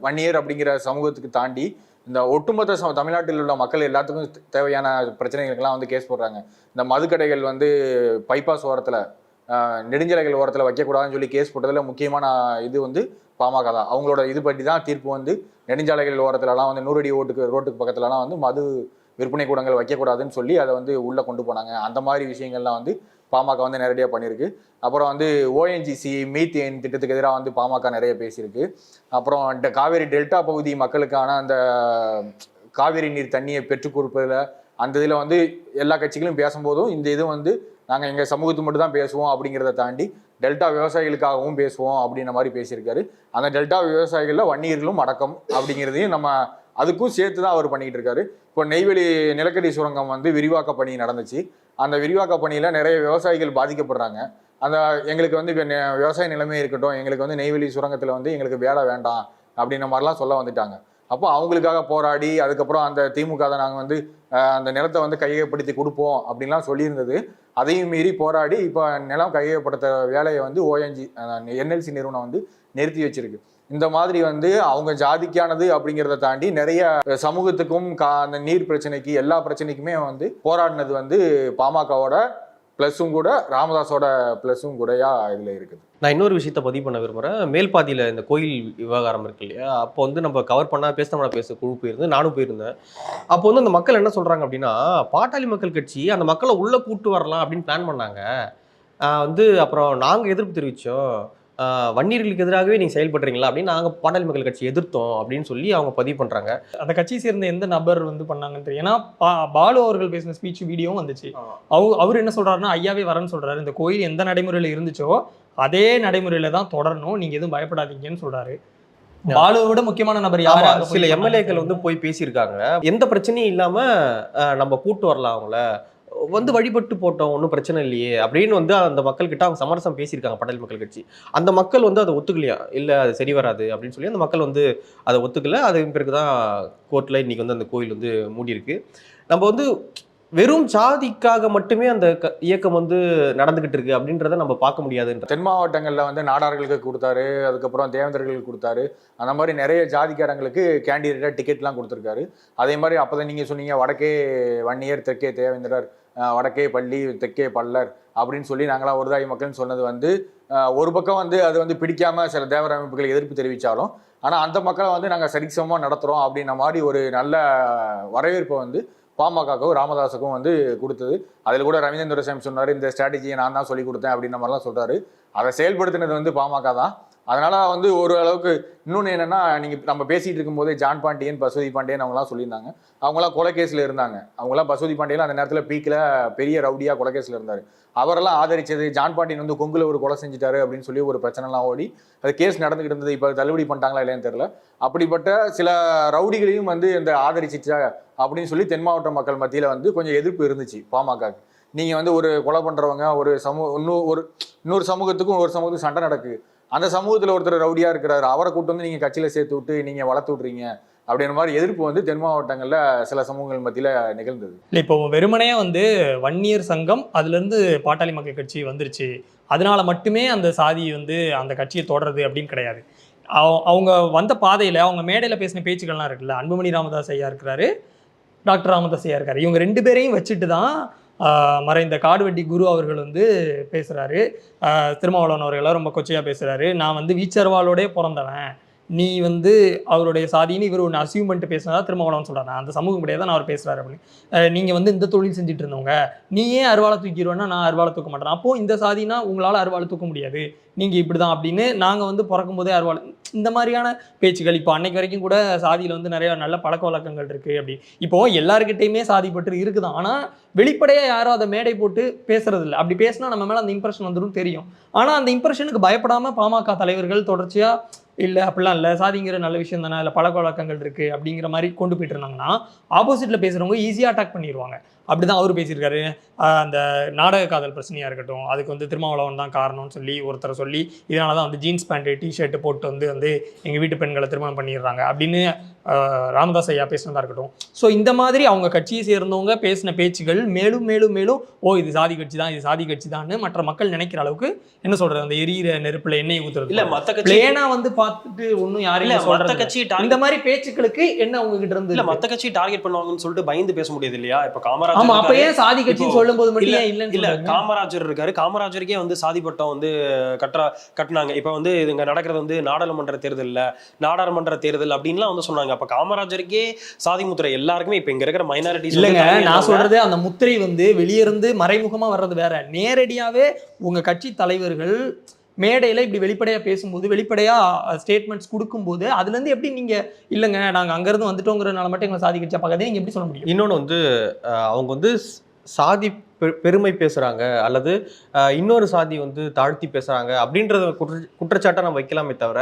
வன்னியர் அப்படிங்கிற சமூகத்துக்கு தாண்டி இந்த ஒட்டுமொத்த தமிழ்நாட்டில் உள்ள மக்கள் எல்லாத்துக்கும் தேவையான பிரச்சனைகளுக்கெல்லாம் வந்து கேஸ் போடுறாங்க. இந்த மதுக்கடைகள் வந்து பைபாஸ் ஓரத்தில் நெடுஞ்சாலைகள் ஓரத்தில் வைக்கக்கூடாதுன்னு சொல்லி கேஸ் போட்டதில் முக்கியமான இது வந்து பாமக தான். அவங்களோட இது பற்றி தான் தீர்ப்பு வந்து நெடுஞ்சாலைகள் ஓரத்துலலாம் வந்து 100 அடி ரோட்டுக்கு பக்கத்துலலாம் வந்து மது விற்பனை கூடங்கள் வைக்கக்கூடாதுன்னு சொல்லி அதை வந்து உள்ளே கொண்டு போனாங்க. அந்த மாதிரி விஷயங்கள்லாம் வந்து பாமக வந்து நேரடியாக பண்ணியிருக்கு. அப்புறம் வந்து ஓஎன்ஜிசி மீத்தேன் திட்டத்துக்கு எதிராக வந்து பாமக நிறைய பேசியிருக்கு. அப்புறம் காவேரி டெல்டா பகுதி மக்களுக்கான அந்த காவேரி நீர் தண்ணியை பெற்றுக் கொடுப்பதில் அந்த இதில் வந்து எல்லா கட்சிகளும் பேசும்போதும் இந்த இது வந்து நாங்கள் எங்கள் சமூகத்துக்கு மட்டும் தான் பேசுவோம் அப்படிங்கிறத தாண்டி டெல்டா விவசாயிகளுக்காகவும் பேசுவோம் அப்படின்ற மாதிரி பேசியிருக்காரு. அந்த டெல்டா விவசாயிகளில் வன்னியர்களும் அடக்கம் அப்படிங்கிறதையும் நம்ம அதுக்கும் சேர்த்து தான் அவர் பண்ணிக்கிட்டு இருக்காரு. இப்போ நெய்வேலி நிலக்கரி சுரங்கம் வந்து விரிவாக்க பணி நடந்துச்சு. அந்த விரிவாக்க பணியில் நிறைய விவசாயிகள் பாதிக்கப்படுறாங்க. அந்த எங்களுக்கு வந்து விவசாய நிலைமை இருக்கட்டும், எங்களுக்கு வந்து நெய்வேலி சுரங்கத்தில் வந்து எங்களுக்கு வேலை வேண்டாம் அப்படின்ற மாதிரிலாம் சொல்ல வந்துட்டாங்க. அப்போ அவங்களுக்காக போராடி அதுக்கப்புறம் அந்த திமுக தான் நாங்கள் வந்து அந்த நிலத்தை வந்து கையகப்படுத்தி கொடுப்போம் அப்படின்லாம் சொல்லியிருந்தது. அதையும் மீறி போராடி இப்போ நிலம் கையகப்படுத்த வேலையை வந்து என்எல்சி நிறுவனம் வந்து நிறுத்தி வச்சிருக்கு. இந்த மாதிரி வந்து அவங்க ஜாதிக்கானது அப்படிங்கிறத தாண்டி நிறைய சமூகத்துக்கும் அந்த நீர் பிரச்சனைக்கு எல்லா பிரச்சனைக்குமே வந்து போராடினது வந்து பாமகவோட ப்ளஸும் கூட ராமதாஸோட ப்ளஸும் கூடயா இதில் இருக்குது. நான் இன்னொரு விஷயத்த பதிவு பண்ண விரும்புகிறேன். மேல்பாதியில் இந்த கோயில் விவகாரம் இருக்கு இல்லையா, அப்போ வந்து நம்ம கவர் பண்ணால் பேச குழு போயிருந்தேன், நானும் போயிருந்தேன். அப்போ வந்து அந்த மக்கள் என்ன சொல்கிறாங்க அப்படின்னா, பாட்டாளி மக்கள் கட்சி அந்த மக்களை உள்ளே கூட்டு வரலாம் அப்படின்னு பிளான் பண்ணாங்க. வந்து அப்புறம் நாங்கள் எதிர்ப்பு தெரிவித்தோம், வன்னியர்களுக்கு எதிராகவே நீங்கள் செயல்படுறீங்களா அப்படின்னு நாங்கள் பாட்டாளி மக்கள் கட்சி எதிர்த்தோம் அப்படின்னு சொல்லி அவங்க பதிவு பண்ணுறாங்க. அந்த கட்சியை சேர்ந்த எந்த நபர் வந்து பண்ணாங்கன்னு தெரியும். ஏன்னா பாலு அவர்கள் பேசின ஸ்பீச் வீடியோவும் வந்துச்சு. அவர் என்ன சொல்றாருன்னா, ஐயாவே வரேன்னு சொல்றாரு. இந்த கோயில் எந்த நடைமுறையில் இருந்துச்சோ அதே நடைமுறையில தான் தொடரணும், நீங்க எதுவும் பயப்படாதீங்கன்னு சொல்றாரு. பாலுவை விட முக்கியமான நபர் யாரா? சில எம்எல்ஏக்கள் வந்து போய் பேசியிருக்காங்க, எந்த பிரச்சனையும் இல்லாம நம்ம கூட்டு வரலாம், அவங்கள வந்து வழிபட்டு போட்டோம், ஒன்றும் பிரச்சனை இல்லையே அப்படின்னு வந்து அந்த மக்கள்கிட்ட அவங்க சமரசம் பேசியிருக்காங்க பாட்டாளி மக்கள் கட்சி. அந்த மக்கள் வந்து அதை ஒத்துக்கலையா, இல்லை அது சரி வராது அப்படின்னு சொல்லி அந்த மக்கள் வந்து அதை ஒத்துக்கல. அதுக்கு பிறகுதான் கோர்ட்டில் இன்னைக்கு வந்து அந்த கோயில் வந்து மூடி இருக்கு. நம்ம வந்து வெறும் சாதிக்காக மட்டுமே அந்த இயக்கம் வந்து நடந்துகிட்டு இருக்கு அப்படின்றத நம்ம பார்க்க முடியாதுன்ற. தென் மாவட்டங்களில் வந்து நாடார்களுக்கு கொடுத்தாரு, அதுக்கப்புறம் தேவேந்தர்களுக்கு கொடுத்தாரு, அந்த மாதிரி நிறைய ஜாதிக்காரங்களுக்கு கேண்டிடேட்டாக டிக்கெட்லாம் கொடுத்துருக்காரு. அதே மாதிரி அப்போதான் நீங்கள் சொன்னீங்க, வடக்கே வன்னியர், தெற்கே தேவேந்திரர், வடக்கே பள்ளி, தெற்கே பல்லர் அப்படின்னு சொல்லி நாங்களாம் ஒருதாய் மக்கள்னு சொன்னது வந்து ஒரு பக்கம் வந்து அது வந்து பிடிக்காம சில தேவர அமைப்புகள் எதிர்ப்பு தெரிவித்தாலும், ஆனால் அந்த மக்களை வந்து நாங்கள் சரிசமமாக நடத்துகிறோம் அப்படின்ற மாதிரி ஒரு நல்ல வரவேற்பை வந்து பாமகவுக்கும் ராமதாஸுக்கும் வந்து கொடுத்தது. அதில் கூட ரவீந்திரன் துரைசாமி சொன்னார், இந்த ஸ்ட்ராட்டஜியை நான் தான் சொல்லி கொடுத்தேன் அப்படின்ற மாதிரிலாம் சொல்கிறாரு. அதை செயல்படுத்தினது வந்து பாமக தான். அதனால வந்து ஒரு அளவுக்கு இன்னொன்று என்னன்னா, நீங்கள் நம்ம பேசிகிட்டு இருக்கும்போதே ஜான் பாண்டியன், பசுபதி பாண்டியன் அவங்களாம் சொல்லியிருந்தாங்க. அவங்களாம் கொலைகேஸில் இருந்தாங்க. அவங்களாம் பசுபதி பாண்டியன் அந்த நேரத்தில் பீக்கில் பெரிய ரவுடியாக கொலைகேஸில் இருந்தார். அவரெல்லாம் ஆதரிச்சது, ஜான் பாண்டியன் வந்து கொங்குல ஒரு கொலை செஞ்சுட்டாரு அப்படின்னு சொல்லி ஒரு பிரச்சனைலாம் ஓடி அது கேஸ் நடந்துகிட்டு இருந்தது. இப்போ தள்ளுபடி பண்ணிட்டாங்களா இல்லையான்னு தெரியல. அப்படிப்பட்ட சில ரவுடிகளையும் வந்து இந்த ஆதரிச்சிச்சா அப்படின்னு சொல்லி தென் மாவட்ட மக்கள் மத்தியில் வந்து கொஞ்சம் எதிர்ப்பு இருந்துச்சு பாமகக்கு. நீங்கள் வந்து ஒரு கொலை பண்ணுறவங்க ஒரு இன்னொரு சமூகத்துக்கும் ஒரு சமூகத்துக்கும் சண்டை நடக்கு, அந்த சமூகத்தில் ஒருத்தர் ரவுடியாக இருக்கிறாரு, அவரை கூட்டு வந்து நீங்கள் கட்சியில் சேர்த்து விட்டு நீங்கள் வளர்த்து விட்றீங்க அப்படின்ற மாதிரி எதிர்ப்பு வந்து தென் மாவட்டங்களில் சில சமூகங்கள் மத்தியில் நிகழ்ந்தது. இல்லை, இப்போ வெறுமனே வந்து வன்னியர் சங்கம் அதுலேருந்து பாட்டாளி மக்கள் கட்சி வந்துருச்சு, அதனால மட்டுமே அந்த சாதி வந்து அந்த கட்சியை தொடருது அப்படின்னு கிடையாது. அவங்க வந்த பாதையில் அவங்க மேடையில் பேசின பேச்சுக்கள்லாம் இருக்குல்ல, அன்புமணி ராமதாஸ் ஐயா இருக்கிறாரு, டாக்டர் ராமதாஸ் ஐயா இருக்காரு, இவங்க 2 பேரையும் வச்சுட்டு தான் மறைந்த காடுவெட்டி குரு அவர்கள் வந்து பேசுகிறாரு. திருமாவளவன் அவர்களாம் ரொம்ப கொச்சையாக பேசுகிறாரு. நான் வந்து வீச்சர்வாளோடே பிறந்தவன், நீ வந்து அவருடைய சாதின்னு இவர் ஒன்று அசியூம் பண்ணிட்டு பேசினதா திருமாவளவன் சொல்கிறார். அந்த சமூகம் கிடையாது தான் அவர் பேசுகிறாரு அப்படின்னு. நீங்கள் வந்து இந்த தொழில் செஞ்சுட்டு இருந்தவங்க, நீ ஏன் அருவாளை தூக்கிடுவேன்னா நான் அருவாளை தூக்க மாட்டேன், அப்போது இந்த சாதினா உங்களால் அருவாளை தூக்க முடியாது, நீங்கள் இப்படி தான் அப்படின்னு, நாங்கள் வந்து பிறக்கும் போதே அருவாளை, இந்த மாதிரியான பேச்சுகள் இப்போ அன்னைக்கு வரைக்கும் கூட சாதியில் வந்து நிறைய நல்ல பழக்க வழக்கங்கள் இருக்குது. அப்படி இப்போது எல்லாருக்கிட்டையுமே சாதி பற்று இருக்குதான், ஆனால் வெளிப்படையாக யாரும் அதை மேடை போட்டு பேசுறது இல்லை. அப்படி பேசினா நம்ம மேலே அந்த இம்ப்ரெஷன் வந்துடும் தெரியும். ஆனால் அந்த இம்ப்ரெஷனுக்கு பயப்படாமல் பாமக தலைவர்கள் தொடர்ச்சியாக இல்லை அப்படிலாம் இல்லை, சாதிங்கிற நல்ல விஷயம் தானே, இல்லை பழக்க வழக்கங்கள் இருக்குது அப்படிங்கிற மாதிரி கொண்டு போயிட்டு இருந்தாங்கன்னா ஆப்போசிட்டில் பேசுகிறவங்க ஈஸியாக அட்டாக் பண்ணிடுவாங்க. அப்படி தான் அவர் பேசியிருக்காரு. அந்த நாடக காதல் பிரச்சனையாக இருக்கட்டும், அதுக்கு வந்து திருமாவளவன் தான் காரணம்னு சொல்லி ஒருத்தரை சொல்லி, இதனால தான் வந்து ஜீன்ஸ் பேண்ட்டு டிஷர்ட்டு போட்டு வந்து எங்கள் வீட்டு பெண்களை திருமணம் பண்ணிடுறாங்க அப்படின்னு ராமதாஸ் ஐயா பேசினதாக இருக்கட்டும். ஸோ இந்த மாதிரி அவங்க கட்சியை சேர்ந்தவங்க பேசின பேச்சுகள் மேலும் மேலும் மேலும் இது சாதி கட்சி தான், இது சாதி கட்சி தான் மற்ற மக்கள் நினைக்கிற அளவுக்கு என்ன சொல்றது, அந்த எரியிற நெருப்புல எண்ணெய் ஊத்துறது இல்ல மத்த கட்சி பிளேனா வந்து பார்த்துட்டு ஒன்றும் யாரும் மத்த கட்சி இந்த மாதிரி பேச்சுக்களுக்கு என்ன உங்ககிட்ட இருந்து இல்ல மத்த கட்சி டார்கெட் பண்ணுவாங்கன்னு சொல்லிட்டு பயந்து பேச முடியாது இல்லையா? இப்ப காமராஜர் ஆமா, அப்ப ஏன் சாதி கட்சின்னு சொல்லும்போது மட்டும் ஏன் இல்லன்னு இல்ல காமராஜர் இருக்காரு, காமராஜருக்கே வந்து சாதி பட்டம் வந்து கட்டினாங்க. இப்ப வந்து இங்க நடக்கிறது வந்து நாடாளுமன்ற தேர்தல் அப்படின்லாம் வந்து சொன்னாங்க. அப்ப காமராஜருக்கே சாதி முத்திரை எல்லாருக்குமே இப்ப இங்க இருக்கிற மைனாரிட்டிஸ் இல்லைங்க. நான் சொல்றது அந்த முத்திரை வந்து வெளியிருந்து மறைமுகமா வர்றது வேற, நேரடியாவே உங்க கட்சி தலைவர்கள் மேடையில் இப்படி வெளிப்படையாக பேசும்போது, வெளிப்படையாக ஸ்டேட்மெண்ட்ஸ் கொடுக்கும்போது, அதுலேருந்து எப்படி நீங்கள் இல்லைங்க நாங்கள் அங்கேருந்து வந்துட்டோங்கிறனால மட்டும் எங்களை சாதி கட்சியாக பார்க்காதே நீங்கள் எப்படி சொல்ல முடியும்? இன்னொன்று வந்து அவங்க வந்து சாதி பெருமை பேசுகிறாங்க அல்லது இன்னொரு சாதி வந்து தாழ்த்தி பேசுகிறாங்க அப்படின்றத குற்றச்சாட்டை நம்ம வைக்கலாமே தவிர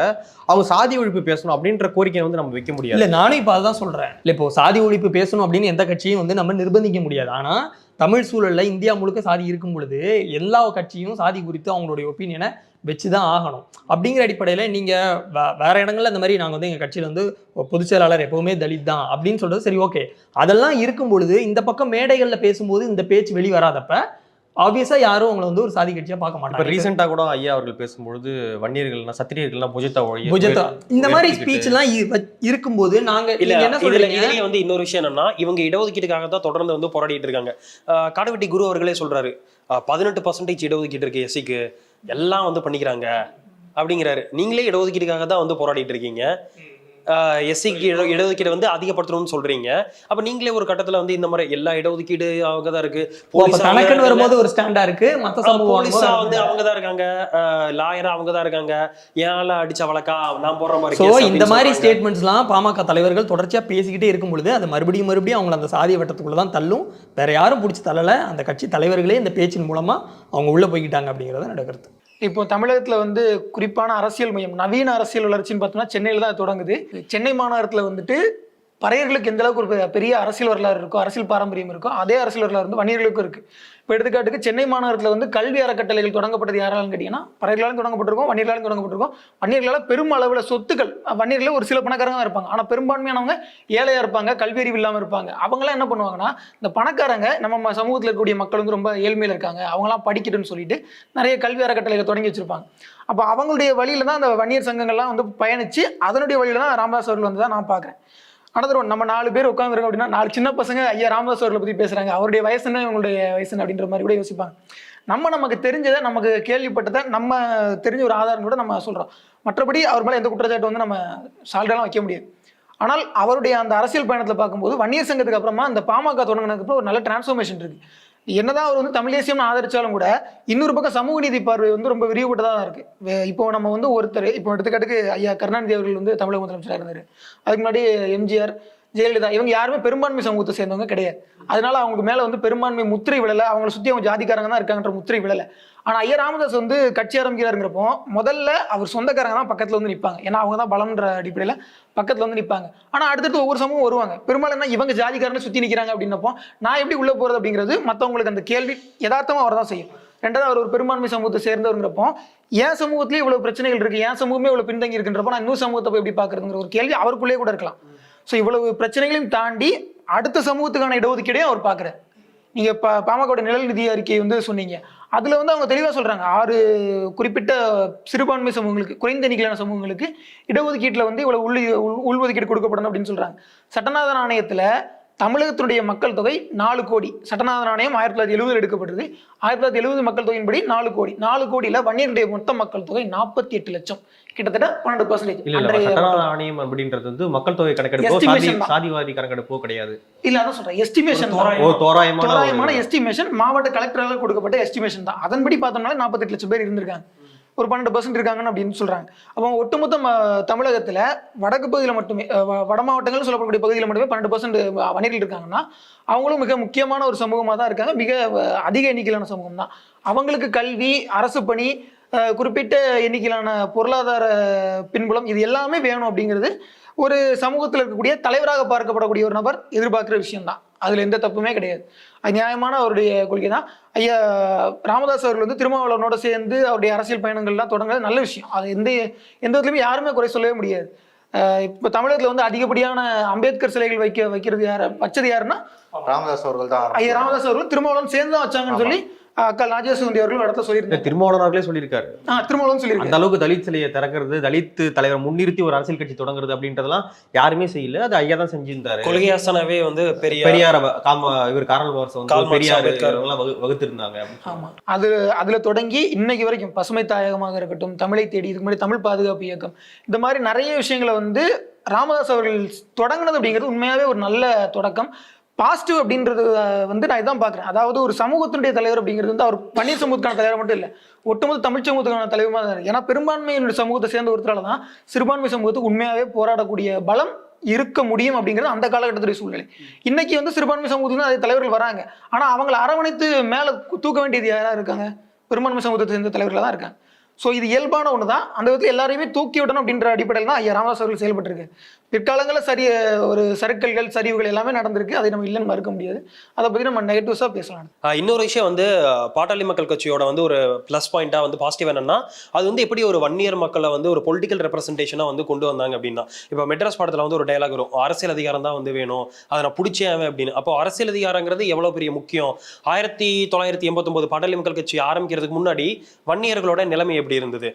அவங்க சாதி ஒழிப்பு பேசணும் அப்படின்ற கோரிக்கையை வந்து நம்ம வைக்க முடியாது. இல்லை, நானும் இப்போ அதுதான் சொல்கிறேன். இல்லை, இப்போ சாதி ஒழிப்பு பேசணும் அப்படின்னு எந்த கட்சியும் வந்து நம்ம நிர்பந்திக்க முடியாது. ஆனால் தமிழ் சூழலில் இந்தியா முழுக்க சாதி இருக்கும் பொழுது எல்லா கட்சியும் சாதி குறித்து அவங்களுடைய ஒப்பீனியனை வச்சு தான் ஆகணும். அப்படிங்கிற அடிப்படையில் நீங்கள் வேற இடங்கள்ல இந்த மாதிரி நாங்கள் வந்து எங்கள் கட்சியில் வந்து பொதுச் செயலாளர் எப்போவுமே தலித் தான் அப்படின்னு சொல்கிறது சரி, ஓகே. அதெல்லாம் இருக்கும் பொழுது இந்த பக்கம் மேடைகளில் பேசும்போது இந்த பேச்சு வெளி வராதப்ப ஆப்வியஸா யாரும் அவங்களை வந்து ஒரு சாதி கட்சியா பார்க்க மாட்டாங்க. இப்போ ரீசெண்டாக கூட ஐயா அவர்கள் பேசும்பொழுது வன்னியர்கள்னா சத்திரியர்கள்னா புஜத்தா இந்த மாதிரி ஸ்பீச் எல்லாம் இருக்கும்போது நாங்க என்ன சொல்றீங்க? இதுலயே வந்து இன்னொரு விஷயம் என்னன்னா, இவங்க இடஒதுக்கீட்டுக்காக தான் தொடர்ந்து வந்து போராடிட்டு இருக்காங்க. காடுவெட்டி குரு அவர்களே சொல்றாரு 18% இடஒதுக்கீடு இருக்கு எஸ்சிக்கு, எல்லாம் வந்து பண்ணிக்கிறாங்க அப்படிங்கிறாரு. நீங்களே இடஒதுக்கீட்டுக்காக தான் வந்து போராடிட்டு இருக்கீங்க, எஸ்சிக்கு இடஒதுக்கீடு வந்து அதிகப்படுத்தணும்னு சொல்றீங்க. அப்ப நீங்களே ஒரு கட்டத்துல வந்து இந்த மாதிரி எல்லா இடஒதுக்கீடு அவங்க தான் இருக்கு, கணக்குன்னு வரும்போது ஒரு ஸ்டாண்டா இருக்கு, மத்த போலீஸா வந்து அவங்க தான் இருக்காங்க, லாயரா அவங்க தான் இருக்காங்க, ஏனால அடிச்ச வழக்கா நான் போடுற மாதிரி. சோ இந்த மாதிரி ஸ்டேட்மெண்ட்ஸ்லாம் பாமக தலைவர்கள் தொடர்ச்சியா பேசிக்கிட்டே இருக்கும் பொழுது அது மறுபடியும் அவங்க அந்த சாதிய வட்டத்துக்குள்ள தான் தள்ளும். வேற யாரும் பிடிச்சி தள்ளல, அந்த கட்சி தலைவர்களே இந்த பேச்சின் மூலமா அவங்க உள்ள போய்கிட்டாங்க அப்படிங்கறத நடக்கிறது. இப்போ தமிழகத்தில் வந்து குறிப்பான அரசியல் மையம், நவீன அரசியல் வளர்ச்சின்னு பார்த்தோம்னா சென்னையில் தான் தொடங்குது. சென்னை மாநகரத்தில் வந்துட்டு பறையர்களுக்கு எந்த அளவுக்கு ஒரு பெரிய அரசியல் வரலாறு இருக்கோ, அரசியல் பாரம்பரியம் இருக்கோ, அதே அரசியல் வரலாறு வந்து வன்னியர்களுக்கும் இருக்குது. இப்போ எடுத்துக்காட்டுக்கு சென்னை மாநகரத்தில் வந்து கல்வி அறக்கட்டளைகள் தொடங்கப்பட்டது யாராலும் கேட்டிங்கன்னா பறையர்களாலும் தொடங்கப்பட்டிருக்கோம், வன்னியர்களாலும் தொடங்கப்பட்டிருக்கோம். வன்னியர்களால் பெரும் அளவில் சொத்துக்கள், வன்னியர்களே ஒரு சில பணக்காரங்க தான் இருப்பாங்க, ஆனால் பெரும்பான்மையானவங்க ஏழையாக இருப்பாங்க, கல்வி அறிவு இல்லாமல் இருப்பாங்க. அவங்களாம் என்ன பண்ணுவாங்கன்னா, இந்த பணக்காரங்க நம்ம சமூகத்தில் இருக்கக்கூடிய மக்கள் வந்து ரொம்ப ஏழ்மையில் இருக்காங்க, அவங்களாம் படிக்கட்டும்னு சொல்லிட்டு நிறைய கல்வி அறக்கட்டளைகள் தொடங்கி வச்சிருப்பாங்க. அப்போ அவங்களுடைய வழியில தான் அந்த வன்னியர் சங்கங்கள்லாம் வந்து பயணிச்சு அதனுடைய வழியில தான் ராமதாஸ் அவர்கள் வந்து தான் நான் பார்க்குறேன். ஆனால் நம்ம 4 பேர் உட்காந்துருக்கோம் அப்படின்னா 4 சின்ன பசங்க ஐயா ராமதாஸ் அவர்களை பற்றி பேசுகிறாங்க, அவருடைய வயசுன்னு இவங்களுடைய வயசுன்னு அப்படின்ற மாதிரி கூட யோசிப்பாங்க. நமக்கு தெரிஞ்சதை, நமக்கு கேள்விப்பட்டதை, நம்ம தெரிஞ்ச ஒரு ஆதாரம் கூட நம்ம சொல்கிறோம். மற்றபடி அவர் மேலே எந்த குற்றச்சாட்டு வந்து நம்ம சால்ரெல்லாம் வைக்க முடியாது. ஆனால் அவருடைய அந்த அரசியல் பயணத்தில் பார்க்கும்போது வன்னியர் சங்கத்துக்கு அப்புறமா அந்த பாமக தொடங்கினதுக்கு ஒரு நல்ல டிரான்ஸ்ஃபர்மேஷன் இருக்குது. என்னதான் அவர் வந்து தமிழ் தேசியம்னு ஆதரிச்சாலும் கூட இன்னொரு பக்கம் சமூக நீதி பார்வை வந்து ரொம்ப விரிவுபட்டதாக தான் இருக்கு. இப்போ நம்ம வந்து ஒருத்தர், இப்போ எடுத்துக்காட்டுக்கு ஐயா கருணாநிதி அவர்கள் வந்து தமிழக முதலமைச்சராக இருந்தார். அதுக்கு முன்னாடி எம்ஜிஆர், ஜெயலலிதா, இவங்க யாருமே பெரும்பான்மை சமூகத்தை சேர்ந்தவங்க கிடையாது. அதனால அவங்களுக்கு மேலே வந்து பெரும்பான்மை முத்திரை விழலை, அவங்களை சுற்றி அவங்க ஜாதிக்காரங்க தான் இருக்காங்கன்ற முத்திரை விழலை. ஆனால் ஐயா ராமதாஸ் வந்து கட்சி ஆரம்பிக்கிறாருங்கிறப்போ முதல்ல அவர் சொந்தக்காரங்க தான் பக்கத்தில் வந்து நிற்பாங்க, ஏன்னா அவங்க தான் பலம்ன்ற அடிப்படையில் பக்கத்தில் வந்து நிற்பாங்க. ஆனால் அடுத்தடுத்து ஒவ்வொரு சமூகம் வருவாங்க, பெரும்பாலும் என்ன இவங்க ஜாதிக்காரனை சுற்றி நிற்கிறாங்க அப்படின்னப்போ நான் எப்படி உள்ளே போகிறது அப்படிங்கிறது மற்றவங்களுக்கு அந்த கேள்வி யதார்த்தமாக அவர் தான் செய்யும். ரெண்டாவது, அவர் ஒரு பெரும்பான்மை சமூகத்தை சேர்ந்தவங்கிறப்போ என் சமூகத்திலேயே இவ்வளோ பிரச்சனைகள் இருக்குது, என் சமூகமே இவ்வளோ பின்தங்கி இருக்குன்றப்போ நான் இன்னொரு சமூகத்தை போய் எப்படி பார்க்குறதுங்கிற ஒரு கேள்வி அவருக்குள்ளே கூட இருக்கலாம். ஸோ இவ்வளவு பிரச்சனைகளையும் தாண்டி அடுத்த சமூகத்துக்கான இடஒதுக்கீடையும் அவர் பார்க்குறாரு. நீங்கள் பாமகோட நிழல் நிதி அறிக்கையை வந்து சொன்னீங்க, அதில் வந்து அவங்க தெளிவாக சொல்கிறாங்க 6 குறிப்பிட்ட சிறுபான்மை சமூகங்களுக்கு, குறைந்த எண்ணிக்கையிலான சமூகங்களுக்கு இடஒதுக்கீட்டில் வந்து இவ்வளோ உள்ஒதுக்கீடு கொடுக்கப்படணும் அப்படின்னு சொல்கிறாங்க. சட்டநாதன் ஆணையத்தில் தமிழகத்தினுடைய மக்கள் தொகை 4 கோடி. சட்டநாதன் ஆணையம் 1970 எடுக்கப்பட்டது. 1970 மக்கள் தொகையின்படி 4 கோடி. 4 கோடியில் வன்னியருடைய மொத்த மக்கள் தொகை 48 லட்சம், கிட்டத்தட்ட 12%. சட்டநாதன் ஆணையம் அப்படின்றது வந்து மக்கள் தொகை கணக்கெடுப்போ சாதிவாரி கணக்கெடுப்போ கிடையாது. இல்ல, அதான் சொல்றேன், எஸ்டிமேஷன், தோராயமான எஸ்டிமேஷன், மாவட்ட கலெக்டரால் கொடுக்கப்பட்ட எஸ்டிமேஷன் தான். அதன்படி பார்த்தோம்னா 48 லட்சம் பேர் இருந்திருக்காங்க, ஒரு 12% இருக்காங்கன்னு அப்படின்னு சொல்றாங்க. அப்போ ஒட்டுமொத்த தமிழகத்துல வடக்கு பகுதியில் மட்டுமே, வட மாவட்டங்கள் சொல்லப்படக்கூடிய பகுதியில் மட்டுமே 12% வன்னியர்கள் இருக்காங்கன்னா அவங்களும் மிக முக்கியமான ஒரு சமூகமாக தான் இருக்காங்க, மிக அதிக எண்ணிக்கையிலான சமூகம் தான். அவங்களுக்கு கல்வி, அரசு பணி, குறிப்பிட்ட எண்ணிக்கையிலான பொருளாதார பின்புலம் இது எல்லாமே வேணும் அப்படிங்கிறது ஒரு சமூகத்தில் இருக்கக்கூடிய தலைவராக பார்க்கப்படக்கூடிய ஒரு நபர் எதிர்பார்க்குற விஷயம்தான். அதில் எந்த தப்புமே கிடையாது. அது நியாயமான அவருடைய கொள்கை தான். ஐயா ராமதாஸ் அவர்கள் வந்து திருமாவளவனோட சேர்ந்து அவருடைய அரசியல் பயணங்கள்லாம் தொடங்குறது நல்ல விஷயம். அது எந்த விதத்துலையுமே யாருமே குறை சொல்லவே முடியாது. இப்போ தமிழகத்தில் வந்து அதிகப்படியான அம்பேத்கர் சிலைகள் வச்சது யாருன்னா ராமதாஸ் அவர்கள் தான். ஐயா ராமதாஸ் அவர்கள் திருமாவளவன் சேர்ந்து தான் வச்சாங்கன்னு சொல்லி அக்கா ராஜேஸ்வரி அவர்களும் இடத்த சொல்லியிருந்தாங்க. திருமாவளவன் அவர்களே சொல்லியிருக்காரு. திருமாவளவன் சொல்லியிருக்காரு. அந்த அளவுக்கு தலித் சிலையை திறக்கிறது, தலித் தலைவர் முன்னிறுத்தி ஒரு அரசியல் கட்சி தொடங்குறது அப்படின்றதெல்லாம் யாருமே செய்யல. அது ஐயா தான் செஞ்சிருந்தாரு. கொள்கையாசனாவே வந்து பெரியார் இவர் கார்ல் மார்க்ஸ் வந்து பெரியார் வகுத்திருந்தாங்க. ஆமா, அதுல தொடங்கி இன்னைக்கு வரைக்கும் பசுமை தாயகமாக இருக்கட்டும், தமிழை தேடி, இதுக்கு முன்னாடி தமிழ் பாதுகாப்பு இயக்கம், இந்த மாதிரி நிறைய விஷயங்களை வந்து ராமதாஸ் அவர்கள் தொடங்கினது அப்படிங்கிறது உண்மையாவே ஒரு நல்ல தொடக்கம். பாசிட்டிவ் அப்படின்றது வந்து நான் இதான் பார்க்குறேன். அதாவது ஒரு சமூகத்தினுடைய தலைவர் அப்படிங்கிறது வந்து அவர் வன்னியர் சமூகத்துக்கான தலைவர் மட்டும் இல்லை, ஒட்டுமொத்த தமிழ் சமூகத்துக்கான தலைவமாக தான் இருக்குது. ஏன்னா பெரும்பான்மையினுடைய சமூகத்தை சேர்ந்த ஒருத்தரால தான் சிறுபான்மை சமூகத்துக்கு உண்மையாகவே போராடக்கூடிய பலம் இருக்க முடியும் அப்படிங்கிறது அந்த காலகட்டத்துடைய சூழ்நிலை. இன்னைக்கு வந்து சிறுபான்மை சமூகத்துக்கு அதே தலைவர்கள் வராங்க. ஆனால் அவங்களை அரவணைத்து மேலே தூக்க வேண்டியது யாராக இருக்காங்க? பெரும்பான்மை சமூகத்தை சேர்ந்த தலைவர்கள் தான் இருக்காங்க. ஸோ இது இயல்பான ஒன்று தான். அந்த விதத்தில் எல்லாரையுமே தூக்கி விடணும் அப்படின்ற அடிப்படையில் தான் ஐயா ராமதாஸ் அவர்கள் செயல்பட்டிருக்கு. பிற்காலங்களில் ஒரு சறுக்கல்கள், சரிவுகள் எல்லாமே நடந்திருக்கு. அதை நம்ம இல்லைன்னு மறுக்க முடியாது. அதை பற்றி நம்ம நெகட்டிவ்ஸாக பேசலாம். இன்னொரு விஷயம் வந்து பாட்டாளி மக்கள் கட்சியோட வந்து ஒரு ப்ளஸ் பாயிண்டாக வந்து பாசிட்டிவ் என்னன்னா, அது வந்து எப்படி ஒரு வன்னியர் மக்களை வந்து ஒரு பொலிட்டிக்கல் ரெப்ரஸன்டேஷனாக வந்து கொண்டு வந்தாங்க அப்படின்னா, இப்போ மெட்ராஸ் பாடத்தில் வந்து ஒரு டயலாக் வரும், அரசியல் அதிகாரம் தான் வந்து வேணும், அதை நான் பிடிச்சேன் அப்படின்னு. அப்போ அரசியல் அதிகாரங்கிறது எவ்வளோ பெரிய முக்கியம். 1989 பாட்டாளி மக்கள் கட்சி ஆரம்பிக்கிறதுக்கு முன்னாடி வன்னியர்களோட நிலைமை எப்படி இருந்தது?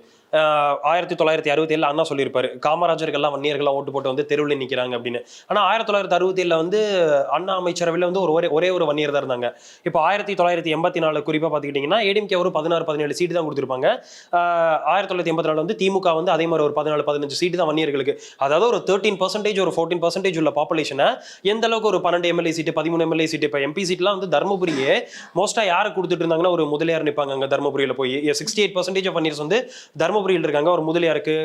1967 அண்ணா சொல்லியிருப்பாரு, காமராஜர்கள்லாம் வன்னியர்கள்லாம் ஓட்டு போட்டு வந்து தெருவில் நிற்கிறாங்க அப்படின்னு. ஆனால் 1967 வந்து அண்ணா அமைச்சரவையில் வந்து ஒரே ஒரு வன்னியர் தான் இருந்தாங்க. இப்போ 1984 குறிப்பாக பார்த்துக்கிட்டிங்கன்னா ஏடிஎம்கே ஒரு 16-17 சீட்டு தான் கொடுத்துருப்பாங்க. 1984 வந்து திமுக வந்து அதே மாதிரி ஒரு 14-15 சீட்டு தான் வன்னியர்களுக்கு. அதாவது ஒரு 13% ஒரு 14% உள்ள பாப்புலேஷனை எந்த அளவுக்கு ஒரு 12 எம்எல்ஏ சீட்டு, 13 எம்எல்ஏ சீட்டு, இப்போ எம்பி சீட்லாம் வந்து தர்மபுரியே மோஸ்ட்டாக யாரை கொடுத்துட்டு இருந்தாங்கன்னா ஒரு முதலியார் நிற்பாங்க அங்கே தர்மபுரியில் போய். 68% ஆஃப் வன்னியர்ஸ் வந்து தர்மபுரியில் இருக்காங்க. ஒரு முதலியாருக்கு,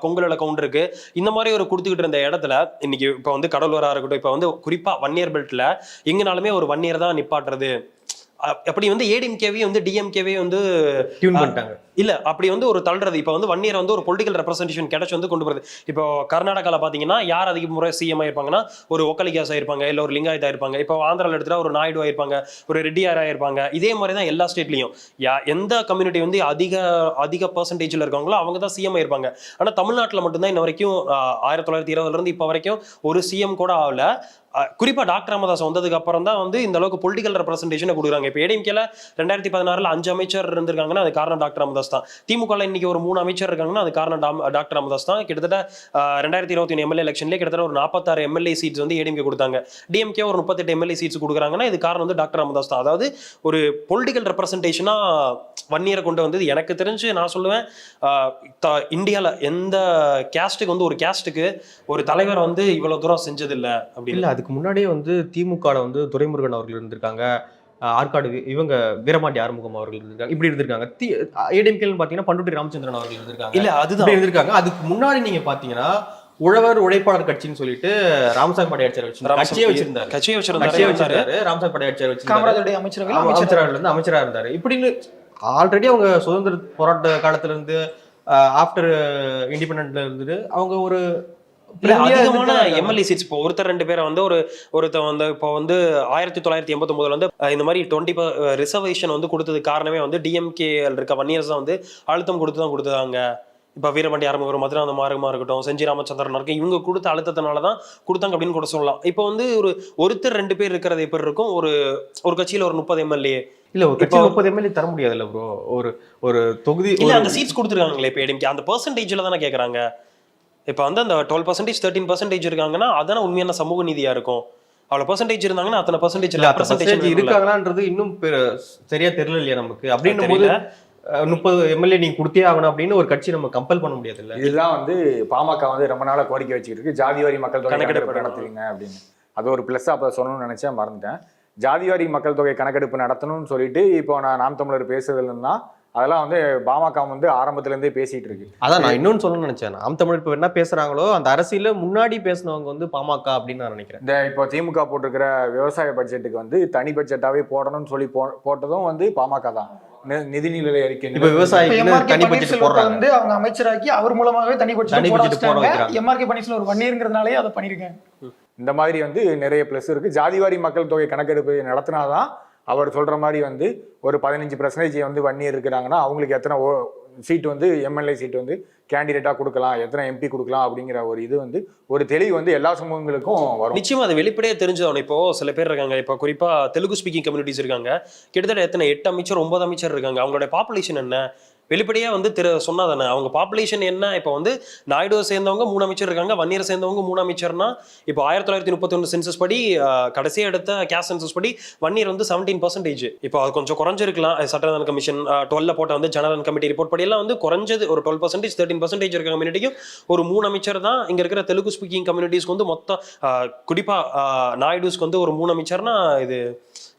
கொங்குல கவுண்டருக்கு, இந்த மாதிரி ஒரு கொடுத்துக்கிட்டு இருந்த இடத்துல இன்னைக்கு இப்போ வந்து கடலூரா இருக்கட்டும், இப்போ வந்து குறிப்பா வன்னியர் பெல்ட்ல எங்கனாலுமே ஒரு வன்னியர் தான் நிப்பாட்டுறது. அப்படி வந்து ஏடிஎம்கேவே வந்து டிஎம்கேவே வந்து டியூன் பண்ணிட்டாங்க. இல்ல அப்படி வந்து ஒரு தள்ளுறது. இப்போ வந்து வன்னியர் வந்து ஒரு பொலிட்டிக்கல் ரெப்ரஸன்டேஷன் கிடைச்சு வந்து கொண்டு போறது. இப்போ கர்நாடகாவில் பார்த்தீங்கன்னா யார் அதிக முறை சிஎம் ஆயிருப்பாங்கன்னா ஒரு ஒக்கலிகாஸ் ஆயிருப்பாங்க, இல்லை ஒரு லிங்காயத் ஆயிருப்பாங்க. இப்போ ஆந்திராவில் எடுத்துட்டா ஒரு நாயுடு ஆயிருப்பாங்க, ஒரு ரெட்டியார் ஆயிருப்பாங்க. இதே மாதிரி தான் எல்லா ஸ்டேட்லையும் எந்த கம்யூனிட்டி வந்து அதிக பர்சன்டேஜில் இருக்காங்களோ அவங்க தான் சிஎம் ஆயிருப்பாங்க. ஆனால் தமிழ்நாட்டில் மட்டும்தான் இன்ன வரைக்கும் 1920 இப்போ வரைக்கும் ஒரு சிஎம் கூட ஆகல. குறிப்பா டாக்டர் ராமதாஸ் வந்ததுக்கு அப்புறம் தான் வந்து இந்த அளவுக்கு பொலிட்டிக்கல் ரெப்ரஸன்டேஷனை கொடுக்குறாங்க. இப்போ ஏடிஎம்கேல 2016 5 அமைச்சர் இருந்திருக்காங்கன்னா அது காரணம் டாக்டர் ராமதாஸ் தான். திமுக இன்னைக்கு ஒரு 3 அமைச்சர் இருக்காங்கன்னா அது காரணம் டாக்டர் ராமதாஸ் தான். கிட்டத்தட்ட 2021 எம்எல்ஏ எலெக்ஷன்லேயே கிட்டத்தட்ட ஒரு 46 எம்எல்ஏ சீட்ஸ் வந்து ஏடிஎம்கே கொடுத்தாங்க. டிஎம்கே ஒரு 38 எம்எல்ஏ சீட்ஸ் கொடுக்குறாங்கன்னா இது காரணம் வந்து டாக்டர் ராமதாஸ் தான். அதாவது ஒரு பொலிட்டிக்கல் ரெப்ரஸன்டேஷனா வன்னியரை கொண்டு வந்தது. எனக்கு தெரிஞ்சு நான் சொல்லுவேன், இந்தியாவில் எந்த கேஸ்ட்டுக்கு வந்து ஒரு கேஸ்ட்டுக்கு ஒரு தலைவர் வந்து இவ்வளவு தூரம் செஞ்சதில்லை அப்படி இல்லை. அதுக்கு முன்னாடியே வந்து திமுக வந்து துரைமுருகன் அவர்கள் இருந்திருக்காங்க, ஆற்காடு இவங்க வீரபாண்டி ஆறுமுகம் அவர்கள் இருந்திருக்காங்க, இப்படி இருந்திருக்காங்க. ஏடிஎம்கேன்னு பாத்தீங்கன்னா பண்ருட்டி ராமச்சந்திரன் அவர்கள் இருந்திருக்காங்க. இல்ல அதுதான் இருந்திருக்காங்க. அதுக்கு முன்னாடி நீங்க பாத்தீங்கன்னா உழவர் உழைப்பாளர் கட்சின்னு சொல்லிட்டு ராமசாமி படையாட்சியர் கட்சியே வச்சிருந்தாரு. ராமசாமி படையாட்சியர் வச்சு காமராஜருடைய அமைச்சரா இருந்தாரு. இப்படின்னு ஆல்ரெடி அவங்க சுதந்திர போராட்ட காலத்துல இருந்து ஆஃப்டர் இண்டிபெண்டன்ட்ல இருந்துட்டு அவங்க ஒரு அதிகமான எம்எல்ஏ சீட்ஸ் இப்போ ஒருத்தர் 2 பேரை வந்து ஒருத்தர் வந்து இப்போ வந்து 1989 வந்து இந்த மாதிரி 20 ரிசர்வேஷன் வந்து கொடுத்தது காரணமே வந்து டிஎம்கே இருக்க வன்னியர்ஸ் தான் வந்து அழுத்தம் கொடுத்தாங்க. இப்போ வீரபாண்டி ஆறுமுகம், மதுராந்த மார்க்கமா இருக்கட்டும், செஞ்சி ராமச்சந்திரன் இருக்கும், இவங்க கொடுத்த அழுத்தத்தினால தான் கொடுத்தாங்க அப்படின்னு கூட சொல்லலாம். இப்போ வந்து ஒருத்தர் 2 பேர் இருக்கிறது எப்படி இருக்கும்? ஒரு கட்சியில ஒரு 30 எம்எல்ஏ இல்ல, ஒரு கட்சி 30 எம்எல்ஏ தர முடியாதுல்ல ப்ரோ. ஒரு தொகுதி இல்ல அந்த சீட்ஸ் கொடுத்துருக்காங்களே இப்போ ஏடிஎம்கே அந்த பெர்சன்டேஜ்ல தானே கேட்கறாங்க. இப்போ வந்து அந்த 12% 13% இருக்காங்கன்னா அதான உண்மையான சமூக நீதியா இருக்கும். அவ்வளவு பெர்சன்டேஜ் இருந்தாங்கன்னா அத்தனை பெர்சன்டேஜ் இருக்காங்களான்றது இன்னும் சரியா தெரியல இல்லையா நமக்கு. அப்படின்னும் போது 30 எம்எல்ஏ நீங்க கொடுத்தே ஆகணும் அப்படின்னு ஒரு கட்சி நம்ம கம்பல் பண்ண முடியாது இல்ல. இதுதான் வந்து பாமக வந்து ரொம்ப நாளா கோரிக்கை வச்சுக்கிட்டு இருக்கு, ஜாதிவாரி மக்கள் தொகை கணக்கெடுப்பு நடத்துவீங்க அப்படின்னு. அது ஒரு பிளஸ் அப்ப சொல்லணும்னு நினைச்சேன், மறந்துட்டேன். ஜாதிவாரி மக்கள் தொகை கணக்கெடுப்பு நடத்தணும்னு சொல்லிட்டு இப்போ நான் நாம் தமிழர் பேசுறதுன்னா அதெல்லாம் வந்து பாமக வந்து ஆரம்பத்துல இருந்தே பேசிட்டு இருக்கு. அதான் நான் இன்னொன்னு சொல்லணும்னு நினைச்சேன். நாம் தமிழ் இப்ப என்ன பேசுறாங்களோ அந்த அரசியல முன்னாடி பேசினவங்க வந்து பாமக அப்படின்னு நான் நினைக்கிறேன். இந்த இப்போ திமுக போட்டிருக்கிற விவசாய பட்ஜெட்டுக்கு வந்து தனி பட்ஜெட்டாவே போடணும்னு சொல்லி போட்டதும் வந்து பாமக தான். நிதிநிலை அறிக்கை இப்ப விவசாயிக்கு எம்ஆர்கே தனி பட்ஜெட் பன்னீர்செல்வத்தை போடுறாங்க. வந்து அவங்க அமைச்சராக்கி அவர் மூலமாவே தனி தனி பட்ஜெட் போட budget போட வச்சிட்டாங்க. வைக்கிறாங்க. எம்ஆர்கே பன்னீர்செல்வம் ஒரு 1 இயர்ங்கிறதுனாலே அதை பண்ணிருக்காங்க. இந்த மாதிரி வந்து நிறைய ப்ளஸ் இருக்கு. ஜாதிவாரி மக்கள் தொகை கணக்கெடுப்பு நடத்தினாதான் அவர் சொல்ற மாதிரி வந்து ஒரு 15% வந்து வன்னியர் இருக்கிறாங்கன்னா அவங்களுக்கு எத்தனை சீட் வந்து எம்எல்ஏ சீட் வந்து கேண்டிடேட்டா கொடுக்கலாம், எத்தனை எம்பி கொடுக்கலாம் அப்படிங்கிற ஒரு இது வந்து ஒரு தெளிவு வந்து எல்லா சமூகங்களுக்கும் வரும். நிச்சயமா அது வெளிப்படையே தெரிஞ்சவன். இப்போ சில பேர் இருக்காங்க, இப்போ குறிப்பா தெலுங்கு ஸ்பீக்கிங் கம்யூனிட்டிஸ் இருக்காங்க, கிட்டத்தட்ட எத்தனை 8 அமைச்சர் 9 அமைச்சர் இருக்காங்க. அவங்களோட பாப்புலேஷன் என்ன வெளிப்படையா வந்து சொன்னாதானே அவங்க பாப்புலேஷன் என்ன. இப்போ வந்து நாயுடுவை சேர்ந்தவங்க 3 அமைச்சர் இருக்காங்க, வன்னியரை சேர்ந்தவங்க 3 அமைச்சர்னா இப்போ 1931 சென்சஸ் படி கடைசியாக எடுத்த கேஸ்ட் சென்சஸ் படி வன்னியர் வந்து 17%. இப்போ அது கொஞ்சம் குறைஞ்சிருக்கலாம். சட்டநலன் கமிஷன் 12 போட்ட வந்து ஜனரல் கமிட்டி ரிப்போர்ட் படி எல்லாம் வந்து குறைஞ்சது ஒரு 12% 13% இருக்க கம்யூனிட்டிக்கும் ஒரு 3 அமைச்சர் தான். இங்க இருக்கிற தெலுங்கு ஸ்பீக்கிங் கம்யூனிட்டிஸ்க்கு வந்து மொத்தம் குறிப்பா நாயுடுஸ்க்கு வந்து ஒரு 3 அமைச்சர்னா இது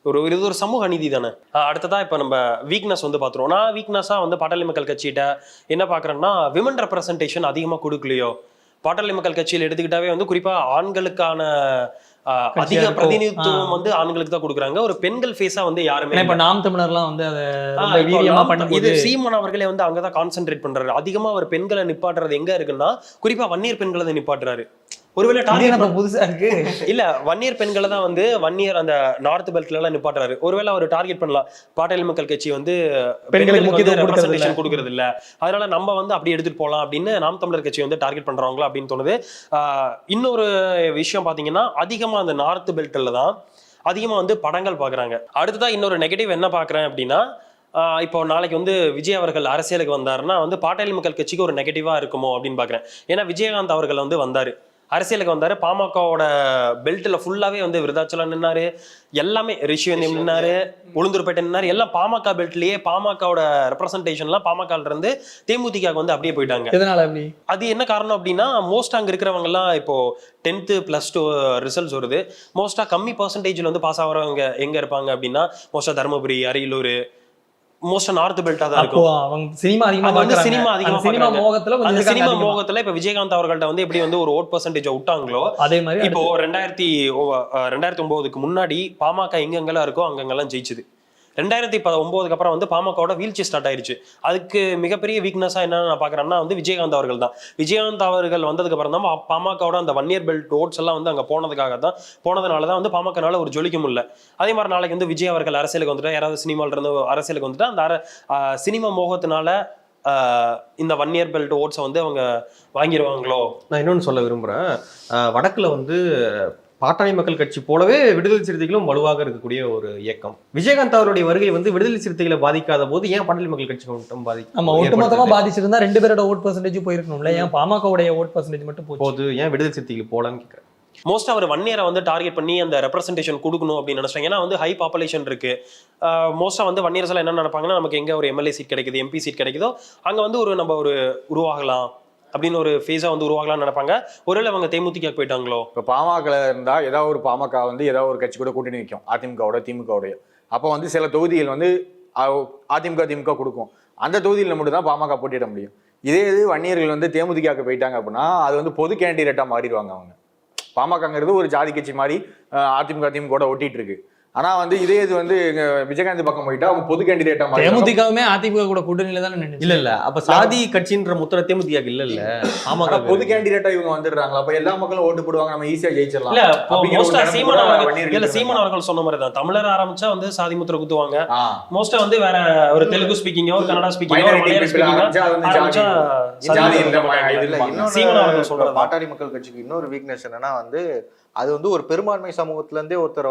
ஒரு சமூக அநீதி தானே. அடுத்ததா இப்ப நம்ம வீக்னஸ் வந்து பாத்துருவோம். நான் வீக்னஸா வந்து பாட்டாளி மக்கள் கட்சியிட்ட என்ன பாக்குறேன்னா, விமன் ரெப்ரசன்டேஷன் அதிகமா கொடுக்கலையோ. பாட்டாளி மக்கள் கட்சியில் எடுத்துக்கிட்டாவே வந்து குறிப்பா ஆண்களுக்கான அதிக பிரதிநிதித்துவம் வந்து ஆண்களுக்கு தான் கொடுக்குறாங்க. ஒரு பெண்கள் ஃபேஸா வந்து யாருமே இப்ப நாம் தமிழர்லாம் வந்து அதை இது சீமான் அவர்களே வந்து அங்கதான் கான்சென்ட்ரேட் பண்றாரு. அதிகமா அவர் பெண்களை நிப்பாட்டுறது எங்க இருக்குன்னா குறிப்பா வன்னியர் பெண்களை நிப்பாட்டுறாரு. ஒருவேளை புதுசா இருக்கு இல்ல வன்னியர் பெண்களை தான் வந்து வன்னியர் அந்த நார்த் பெல்ட்ல எல்லாம் நிப்பாட்டுறாரு. ஒருவேளை அவர் டார்கெட் பண்ணலாம், பாட்டாளி மக்கள் கட்சி வந்து பெண்களுக்கு ரெப்ரசன்டேஷன் கொடுக்கறது இல்ல, அதனால நம்ம வந்து அப்படி எடுத்துட்டு போலாம் அப்படின்னு நாம் தமிழர் கட்சி வந்து டார்கெட் பண்றாங்களா அப்படின்னு தோணுது. இன்னொரு விஷயம் பாத்தீங்கன்னா, அதிகமா அந்த நார்த் பெல்ட்ல தான் அதிகமா வந்து படங்கள் பாக்குறாங்க. அடுத்ததான் இன்னொரு நெகட்டிவ் என்ன பாக்குறேன் அப்படின்னா, இப்போ நாளைக்கு வந்து விஜய் அவர்கள் அரசியலுக்கு வந்தாருன்னா வந்து பாட்டாளி மக்கள் கட்சிக்கு ஒரு நெகட்டிவா இருக்குமோ அப்படின்னு பாக்குறேன். ஏன்னா விஜயகாந்த் அவர்கள் வந்து வந்தாரு, அரசியலுக்கு வந்தாரு, பாமகவோட பெல்ட்ல ஃபுல்லாவே வந்து விருதாச்சலம் நின்னாரு, எல்லாமே ரிஷிவந்தியம் நின்னாரு, உளுந்தூர்பேட்டை நின்னாரு, எல்லாம் பாமக பெல்ட்லயே பாமகவோட ரெப்ரசன்டேஷன்லாம் பாமக இருந்து தேமுதிக வந்து அப்படியே போயிட்டாங்க. எதனால அப்படி? அது என்ன காரணம் அப்படின்னா, மோஸ்ட் அங்க இருக்கிறவங்க எல்லாம் இப்போ 10th +2 ரிசல்ட்ஸ் வருது. மோஸ்டா கம்மி பர்சன்டேஜ்ல வந்து பாஸ் ஆகிறவங்க எங்க இருப்பாங்க அப்படின்னா, மோஸ்டா தருமபுரி, அரியலூர், மோஸ்டா நார்த் பெல்ட்டா தான் இருக்கும். அவங்க சினிமா அதிகமா பார்க்கறாங்க. சினிமா மோகத்துல இப்ப விஜயகாந்த் அவர்கள்ட்ட வந்து எப்படி வந்து ஒரு ஓட் பர்சன்டேஜ் விட்டாங்களோ அதே மாதிரி இப்போ 2009க்கு முன்னாடி பாமக எங்கெங்கெல்லாம் இருக்கோ அங்கெங்கெல்லாம் ஜெயிச்சுது. 2019க்கு அப்புறம் வந்து பாமகவோட வீழ்ச்சி ஸ்டார்ட் ஆயிருச்சு. அதுக்கு மிகப்பெரிய வீக்னஸா என்ன நான் பாக்குறேன்னா வந்து விஜயகாந்த் அவர்கள் தான். விஜயகாந்த் அவர்கள் வந்ததுக்கு அப்புறம் தான் பாமகவோட அந்த வன்னியர் பெல்ட் ஓட்ஸ் எல்லாம் வந்து அங்க போனதுனாலதான் வந்து பாமகனால ஒரு ஜொலிக்க முடியல. அதே மாதிரி நாளைக்கு வந்து விஜய் அவர்கள் அரசியலுக்கு வந்துட்டா, யாராவது சினிமால இருந்து அரசியலுக்கு வந்துட்டா, அந்த சினிமா மோகத்தினால இந்த வன்னியர் பெல்ட் ஓட்ஸை வந்து அவங்க வாங்கிடுவாங்களோ. நான் இன்னொன்னு சொல்ல விரும்புறேன். வடக்குல வந்து பாட்டாளி மக்கள் கட்சி போலவே விடுதலை சிறுத்தைகளும் வலுவாக இருக்கக்கூடிய ஒரு இயக்கம். விஜயகாந்த் அவருடைய வருகை வந்து விடுதலை சிறுத்தைகளை பாதிக்காத போது ஏன் பாட்டாளி மக்கள் கட்சி மட்டும் ஒட்டுமொத்தமா பாதிச்சிருந்தா 2 பேரோட ஓட் பர்சன்டேஜ் போயிருக்கணும்ல, ஏன் பாமகவுடைய ஓட் பர்சன்டேஜ் மட்டும் போகுது, ஏன் விடுதலை சிறுத்தைகள் போலன்னு கேட்கிறேன். மோஸ்ட் அவர் வன்னியரை வந்து டார்கெட் பண்ணி அந்த ரெப்ரசன்டேஷன் கொடுக்கணும் அப்படின்னு நினைச்சாங்க. ஏன்னா வந்து ஹை பாப்புலேஷன் இருக்கு. மோஸ்டா வந்து வன்னியர்ஸ் எல்லாம் என்ன நினைப்பாங்கன்னா, நமக்கு எங்க ஒரு எம்எல்ஏ சீட் கிடைக்குது, எம்பி சீட் கிடைக்குதோ அங்க வந்து நம்ம உருவாகலாம் அப்படின்னு ஒரு ஃபேஸா வந்து உருவாகலாம்னு நினைப்பாங்க. ஒருவேளை அவங்க தேமுதிக போயிட்டாங்களோ. இப்போ பாமக இருந்தா ஏதாவது ஒரு பாமக வந்து ஏதாவது ஒரு கட்சி கூட கூட்டணி வைக்கும், அதிமுகவோட திமுகவோடைய. அப்போ வந்து சில தொகுதிகள் வந்து அதிமுக கொடுக்கும், அந்த தொகுதியில் மட்டும் தான் பாமக போட்டியிட முடியும். இதே இது வன்னியர்கள் வந்து தேமுதிக போயிட்டாங்க அப்படின்னா அது வந்து பொது கேண்டிடேட்டா மாறிடுவாங்க. அவங்க பாமகங்கிறது ஒரு ஜாதி கட்சி மாதிரி அதிமுக ஒட்டிட்டு இருக்கு. ஆனா வந்து இதே இது வந்து விஜயகாந்த் பக்கம் போயிட்டா அவங்க பொது கேண்டிடேட்டா மாறி தேமுதிகவுமே அதிமுக கூட கூட்டணியில தானே நின்னுச்சு. இல்ல அப்ப சாதி கட்சின்ற முத்திர தேமுதிக இல்ல ஆமாங்க, பொது கேண்டிடேட்டா இவங்க வந்துடுறாங்க. அப்ப எல்லா மக்களும் ஓட்டு போடுவாங்க, நம்ம ஈஸியா ஜெயிச்சிடலாம். இல்ல சீமான் அவர்கள் சொன்ன மாதிரி தான், தமிழர் ஆரம்பிச்சா வந்து சாதி முத்திர குத்துவாங்க. மோஸ்டா வந்து வேற ஒரு தெலுங்கு ஸ்பீக்கிங், ஒரு கன்னடா ஸ்பீக்கிங், ஒரு மலையாளம் ஸ்பீக்கிங். பாட்டாளி மக்கள் கட்சிக்கு இன்னொரு வீக்னஸ் என்னன்னா வந்து அது வந்து ஒரு பெரும்பான்மை சமூகத்துல இருந்தே ஒருத்தர்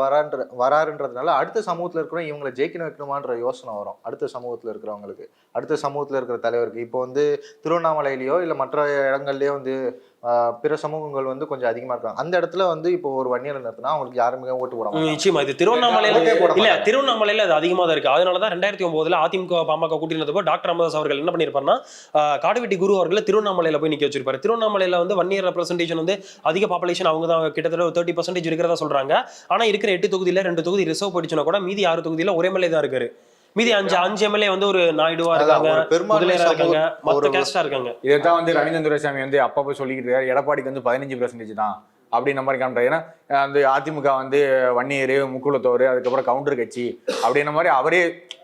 வராருன்றதுனால அடுத்த சமூகத்துல இருக்கிறவங்க இவங்களை ஜெயிக்கணும் வைக்கணுமான்ற யோசனை வரும். அடுத்த சமூகத்துல இருக்கிறவங்களுக்கு, அடுத்த சமூகத்துல இருக்கிற தலைவருக்கு. இப்போ வந்து திருவண்ணாமலையிலயோ இல்ல மற்ற இடங்கள்லயோ வந்து பிற சமூகங்கள் வந்து கொஞ்சம் அதிகமா இருக்காங்க. அந்த இடத்துல வந்து இப்போ ஒரு வன்னியர் நடத்தினா அவங்களுக்கு யாருமே ஓட்டு போட மாட்டாங்க. நிச்சயமா இது திருவண்ணாமலையில அது அதிகமா தான் இருக்கு. அதனாலதான் 2009 அதிமுக பாமக கூட்டினது டாக்டர் ராமதாஸ் அவர்கள் என்ன பண்ணிருப்பாருன்னா, காடுவெட்டி குரு அவர்களை திருவண்ணாமலையில போய் நிக்க வச்சிருப்பாரு. திருவண்ணாமலையில வந்து வன்னியர் ரெப்ரசன்டேஷன் வந்து அதிக பாப்புலேஷன் அவங்க தான், கிட்டத்தட்ட 30% இருக்கிறதா சொல்றாங்க. ஆனா இருக்கிற 8 தொகுதியில 2 தொகுதி ரிசர்வ் போயிடுச்சுன்னா கூட மீதி 6 தொகுதியில ஒரே எம்எல்ஏ தான் இருக்காரு. மீதி 5 எம்எல்ஏ வந்து ஒரு நாயுடுவா இருக்காங்க, முதலியாரா இருக்காங்க, மொத்த கேஸ்டா இருக்காங்க. இதைத்தான் வந்து ரவீந்திரன் துரைசாமி வந்து அப்பப்போ சொல்லிக்கிட்டு இருக்காரு, எடப்பாடிக்கு வந்து 15% தான் அப்படின்ற மாதிரி காமிட்டாரு. ஏன்னா அந்த அதிமுக வந்து வன்னியர், முக்குளத்தோர், அதுக்கப்புறம் கவுண்டர் கட்சி அப்படின்ற மாதிரி அவரே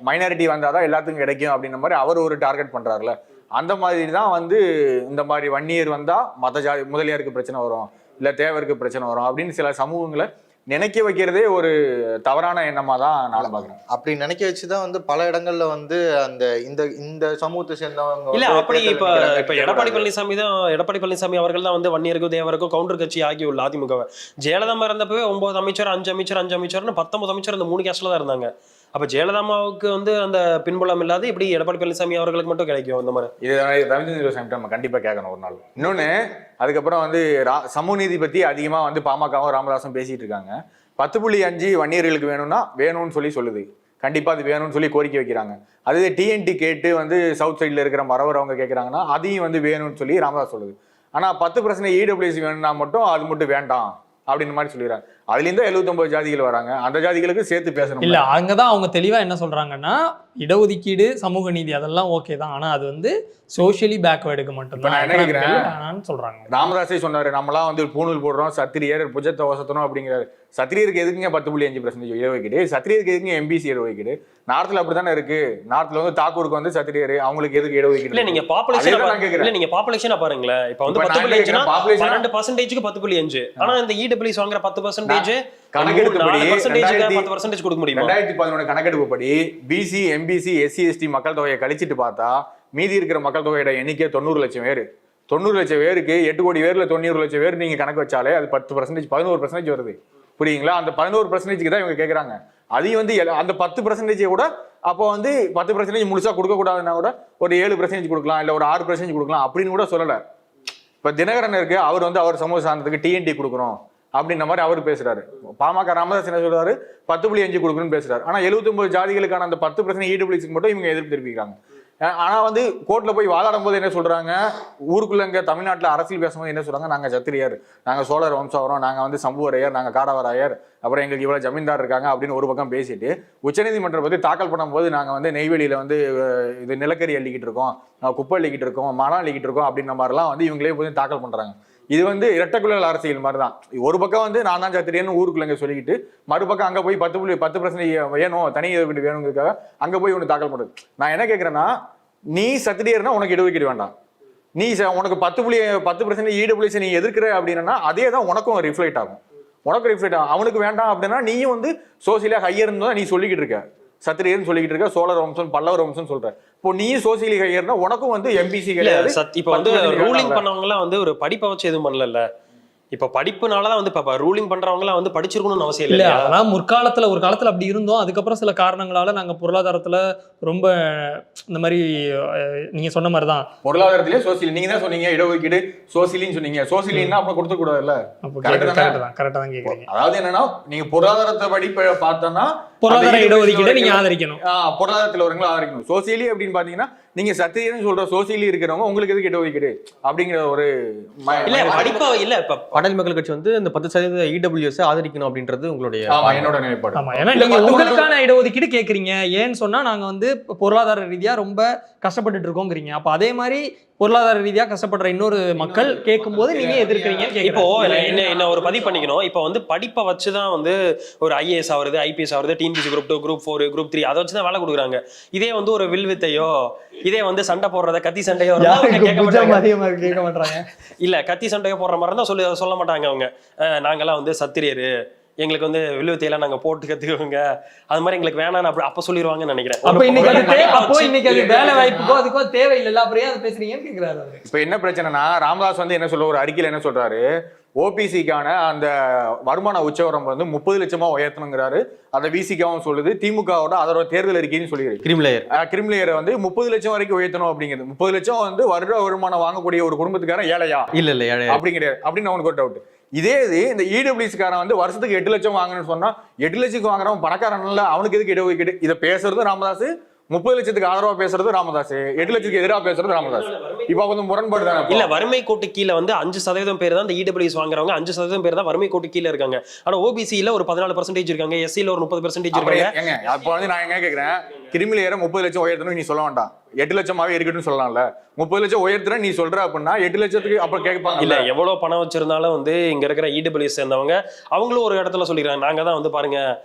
மைனாரிட்டி வந்தாதான் எல்லாத்துக்கும் கிடைக்கும் அப்படின்ற மாதிரி அவர் ஒரு டார்கெட் பண்றாருல. அந்த மாதிரி தான் வந்து இந்த மாதிரி வன்னியர் வந்தா மத ஜாதி முதலியாருக்கு பிரச்சனை வரும், இல்ல தேவருக்கு பிரச்சனை வரும் அப்படின்னு சில சமூகங்களை நினைக்க வைக்கிறதே ஒரு தவறான எண்ணமா தான் நான் பாக்குறேன். அப்படி நினைக்க வச்சுதான் வந்து பல இடங்கள்ல வந்து அந்த இந்த இந்த சமூகத்தை சேர்ந்தவங்க இல்ல வந்து அப்படி தேர்தல் இப்ப நிக்கிறாங்க, இப்ப வெற்றி எடப்பாடி பழனிசாமி அவர்கள் தான் வந்து வன்னியருக்கும் தேவருக்கும் கவுண்டர் கட்சி ஆகியுள்ள அதிமுக. ஜெயலலிதா இருந்தப்பவே 9 அமைச்சர் 5 அமைச்சர்னு 19 அமைச்சர் அந்த 3 கேஸ்ட்ல தான் இருந்தாங்க. அப்ப ஜெயலலிதாவுக்கு வந்து அந்த பின்புலம் இல்லாத இப்படி எடப்பாடி பழனிசாமி அவர்களுக்கு மட்டும் கிடைக்கும் இந்த மாதிரி? இது ரவீந்திர சாமி நம்ம கண்டிப்பா கேட்கணும் ஒரு நாள். இன்னொன்னு அதுக்கப்புறம் வந்து சமூக நீதி பத்தி அதிகமா வந்து பாமகவும் ராமதாசும் பேசிட்டு இருக்காங்க. 10.5 வன்னியர்களுக்கு வேணும்னா வேணும்னு சொல்லுது. கண்டிப்பா அது வேணும்னு சொல்லி கோரிக்கை வைக்கிறாங்க. அதே டிஎன்டி கேட்டு வந்து சவுத் சைட்ல இருக்கிற மறவர் அவங்க கேட்கறாங்கன்னா அதையும் வந்து வேணும்னு சொல்லி ராமதாஸ் சொல்லுது. ஆனா 10% இடபிள்யூசி வேணும்னா மட்டும் அது மட்டும் வேண்டாம் அப்படின்னு மாதிரி சொல்லிடுறாங்க. அதுல இருந்து 79 ஜாதிகள் வராங்க, அந்த ஜாதிகளுக்கு சேர்த்து பேசணும். இல்ல அங்கதான் அவங்க தெளிவா என்ன சொல்றாங்கன்னா, இடஒதுக்கீடு சமூக நீதி அதெல்லாம் ஓகே தான், ஆனா அது வந்து சோஷியலி பேக்வேர்டுக்கு மட்டும் தான். நான் என்ன கேக்குறேன், சொல்றாங்க. ராமதாஸே சொன்னாரு நம்மளாம் வந்து பூணூல் போடுறோம், சத்திரியர் புஜத்தை வசத்தணும் அப்படிங்கிறாரு. சத்திரியருக்கு எதுக்குங்க 10.5% இடஒதுக்கீடு? சத்திரியருக்கு எதுக்குங்க எம்பிசி இடஒதுக்கீடு? நார்த்ல அப்படித்தானே இருக்கு. நார்த்ல வந்து தாக்கூருக்கு வந்து சத்திரியர், அவங்களுக்கு எதுக்கு இடஒதுக்கீடு? இல்ல நீங்க பாப்புலேஷனா பாருங்களேன். இப்ப வந்து 10.5னா 12%க்கு 10.5. ஆனா இந்த இடபிள்யூஎஸ் வாங்குற 10% கணக்கெடுப்புப்படி 10% கொடுக்க முடியுமா? 2011 கணக்கெடுப்புப்படி பிசி எம்பிசி எஸ்சி எஸ்டி மக்கள் தொகையை கழிச்சிட்டு பார்த்தா மீதி இருக்கிற மக்கள் தொகையோட எண்ணிக்கை 90 லட்சம் பேர். 90 லட்சம் பேருக்கு 8 கோடி பேர்ல 90 லட்சம் பேர் நீங்க கணக்கு வச்சாலே அது 10%, 11% வருது. புரியுங்களா? அந்த 11% தான் இவங்க கேட்கறாங்க. அதையும் வந்து அந்த 10% கூட அப்போ வந்து 10% முழுசா கொடுக்க கூடாதுன்னா கூட ஒரு 7% கொடுக்கலாம், இல்ல ஒரு 6% கொடுக்கலாம் அப்படின்னு கூட சொல்லல. இப்ப தினகரன் இருக்கு, அவர் வந்து அவர் சமூக சார்ந்ததுக்கு டிஎன்டி கொடுக்கணும் அப்படின்ற மாதிரி அவர் பேசுறாரு. பாமக ராமதாஸ் என்ன சொல்றாரு, 10.5 கொடுக்கணும்னு பேசுறாரு. ஆனா 79 ஜாதிகளுக்கான அந்த 10% இடபிள்யூசிக்கு மட்டும் இவங்க எதிர்ப்பு தெரிவிக்கிறாங்க. ஆனா வந்து கோர்ட்ல போய் வாதாடும் போது என்ன சொல்றாங்க, ஊருக்குள்ள இங்க தமிழ்நாட்டுல அரசியல் பேசும்போது என்ன சொல்றாங்க, நாங்க சத்திரியர், நாங்க சோழர் வம்சாவரம், நாங்க வந்து சம்புவரையர், நாங்க காடவராயர், அப்புறம் எங்களுக்கு இவ்வளவு ஜமீன்தார் இருக்காங்க அப்படின்னு ஒரு பக்கம் பேசிட்டு உச்சநீதிமன்றம் பத்தி தாக்கல் பண்ணும்போது நாங்க வந்து நெய்வேலியில வந்து இது நிலக்கரி அள்ளிக்கிட்டு இருக்கோம், குப்பை அள்ளிக்கிட்டு இருக்கோம், மனம் அள்ளிக்கிட்டு இருக்கோம் அப்படின்ற மாதிரிலாம் வந்து இவங்களே போய் தாக்கல் பண்றாங்க. இது வந்து இரட்டைக்குழல் அரசியல் மாதிரி தான். ஒரு பக்கம் வந்து நான் தான் சத்திரியன்னு ஊருக்குள்ள சொல்லிக்கிட்டு, மறுபக்கம் அங்க போய் 10% வேணும், தனி இடஒதுக்கீடு வேணுங்கிறதுக்காக அங்க போய் ஒன்று தாக்கல் பண்றது. நான் என்ன கேட்கறேன்னா, நீ சத்திரியர்னா உனக்கு இடஒதுக்கீடு வேண்டாம், நீ உனக்கு 10% இடபிள்யூசி நீ எதிர்க்கிற அப்படின்னா அதே தான் உனக்கும் ரிஃப்ளெக்ட் ஆகும். அவனுக்கு வேண்டாம் அப்படின்னா நீயும் வந்து சோசியலா ஹையர்னு தான் நீ சொல்லிக்கிட்டு இருக்க, சத்திரியர்னு சொல்லிக்கிட்டு இருக்க, சோழர் வம்சம் பல்லவர் வம்சம் சொல்ற. இப்போ நீ சோசியலி ஹையர்னா உனக்கும் வந்து எம்பிசி கிடையாது. இப்ப வந்து ரூலிங் பண்ணவங்க எல்லாம் வந்து ஒரு படிப்பை வச்சு எதுவும் பண்ணல. இப்ப படிப்புனாலதான் வந்து இப்ப ரூலிங் பண்றவங்க எல்லாம் வந்து படிச்சிருக்கணும்னு அவசியம் இல்ல. அதெல்லாம் முற்காலத்துல ஒரு காலத்துல அப்படி இருந்தோம். அதுக்கப்புறம் சில காரணங்களால நாங்க பொருளாதாரத்துல ரொம்ப இந்த மாதிரி நீங்க சொன்ன மாதிரிதான் பொருளாதாரத்திலே சோசியல் நீங்க தான் சொன்னீங்க, இடஒதுக்கீடு சோசியலின்னு சொன்னீங்க. சோசியலின்னா அப்புறம் கொடுக்க கூடாதுல்ல. கரெக்டா தான் கேக்குறீங்க. அதாவது என்னன்னா, நீங்க பொருளாதாரத்தை படிப்பை பார்த்தோன்னா பொருளாதார இடஒதுக்கீடு நீங்க ஆதரிக்கணும், பொருளாதாரத்துல வரவங்களை ஆதரிக்கணும். சோசியலி அப்படின்னு பாத்தீங்கன்னா நீங்க சத்திரியன்னு சொல்ற சோசியலி இருக்கிறவங்க உங்களுக்கு எதுக்கு இடஒதுக்கீடு அப்படிங்கிற ஒரு படிப்பா இல்ல. இப்ப பாட்டாளி மக்கள் கட்சி வந்து இந்த 10% இடபிள்யூஎஸ் ஆதரிக்கணும் அப்படின்றது உங்களுடைய என்னோட நிலைப்பாடு. ஆமா, ஏன்னா நீங்க உங்களுக்கான இடஒதுக்கீடு கேக்குறீங்க. ஏன்னு சொன்னா நாங்க வந்து பொருளாதார ரீதியா ரொம்ப கஷ்டப்பட்டுட்டு இருக்கோங்கிறீங்க. அப்ப அதே மாதிரி பொருளாதார ரீதியா கஷ்டப்படுற இன்னொரு மக்கள் கேட்கும் போது நீங்க எதிர்க்கிறீங்க. இப்போ என்ன ஒரு பதிவு பண்ணிக்கணும். இப்போ வந்து படிப்பை வச்சுதான் வந்து ஒரு ஐஏஎஸ் ஆகுறது, ஐபிஎஸ் ஆகுறது, டிஎன்பிசி குரூப் 2, குரூப் 4, குரூப் 3 அதை வச்சுதான் வேலை கொடுக்குறாங்க. இதே வந்து ஒரு வில்வித்தையோ, இதே வந்து சண்டை போடுறத கத்தி சண்டையோ கேட்க மாட்டாங்க. இல்ல கத்தி சண்டையோ போடுற மாதிரி தான் சொல்ல மாட்டாங்க அவங்க. நாங்கெல்லாம் வந்து சத்திரியரு, எங்களுக்கு வந்து வில்லுவத்தையெல்லாம் நாங்க போட்டு கத்துக்குவோங்க, அது மாதிரி எங்களுக்கு வேணாம் அப்ப சொல்லிடுவாங்கன்னு நினைக்கிறேன். அப்ப இன்னைக்கு அது வேலை வாய்ப்புக்கோ அதுக்கோ தேவையில்லை, அப்புறம் அது பேசுறீங்கன்னு கேக்குறாரு. இப்ப என்ன பிரச்சனைனா, ராமதாஸ் வந்து என்ன சொல்ல ஒரு அறிக்கையில என்ன சொல்றாரு, ஓபிசிக்கான அந்த வருமான உச்சவரம் வந்து 30 லட்சமா உயர்த்தணுங்கிறாரு. அதை விசிகாவும் சொல்லுது, திமுகவோட அதோட தேர்தல் அறிக்கைன்னு சொல்லிடுது. கிரிமிலேயரை வந்து 30 லட்சம் வரைக்கும் உயர்த்தணும் அப்படிங்கிறது. 30 லட்சம் வந்து வருட வருமானம் வாங்கக்கூடிய ஒரு குடும்பத்துக்காரன் ஏழையா? இல்ல அப்படி கிடையாது அப்படின்னு அவனுக்கு ஒரு டவுட். இதே இது இந்த இடபிள்யூசிக்காரன் வந்து வருஷத்துக்கு 8 லட்சம் வாங்கணும்னு சொன்னா 8 லட்சத்துக்கு வாங்குறவன் பணக்காரன் இல்ல, அவனுக்கு எதுக்கு இடஒதுக்கீடு? இதை பேசுறது ராமதாஸ், 30 லட்சத்துக்கு ஆதரவா பேசுறது ராமதாஸ், 8 லட்சத்துக்கு எதிராக பேசுறது ராமதாஸ். இப்ப கொஞ்சம் முரண்பாடு தானே. இல்ல வறுமை கோட்டு கீழே வந்து 5% பேர் தான் இந்த இடபிள்யூஎஸ் வாங்குறவங்க, 5% பேர் தான் வறுமை கோட்டு கீழே இருக்காங்க. ஆனா ஓபிசியில ஒரு 14% இருக்காங்க, எஸ்சியில ஒரு 30% இருக்காங்க. அப்ப வந்து நான் என்ன கேக்குறேன், கிரிமிலேயரை 30 லட்சம் உயர்த்தணும் நீ சொல்ல வேண்டாம், 8 லட்சமாவே இருக்கட்டும் சொல்லலாம்ல. 30 லட்சம் உயர்த்துற நீ சொல்ற அப்படின்னா 8 லட்சத்துக்கு அப்புறம் கேட்பாங்க. இல்ல எவ்வளவு பணம் வச்சிருந்தாலும் வந்து இங்க இருக்கிற இடபிள்யூஎஸ் சேர்ந்தவங்க அவங்களும் ஒரு இடத்துல சொல்லிடுறாங்க, நாங்க தான் வந்து பாருங்க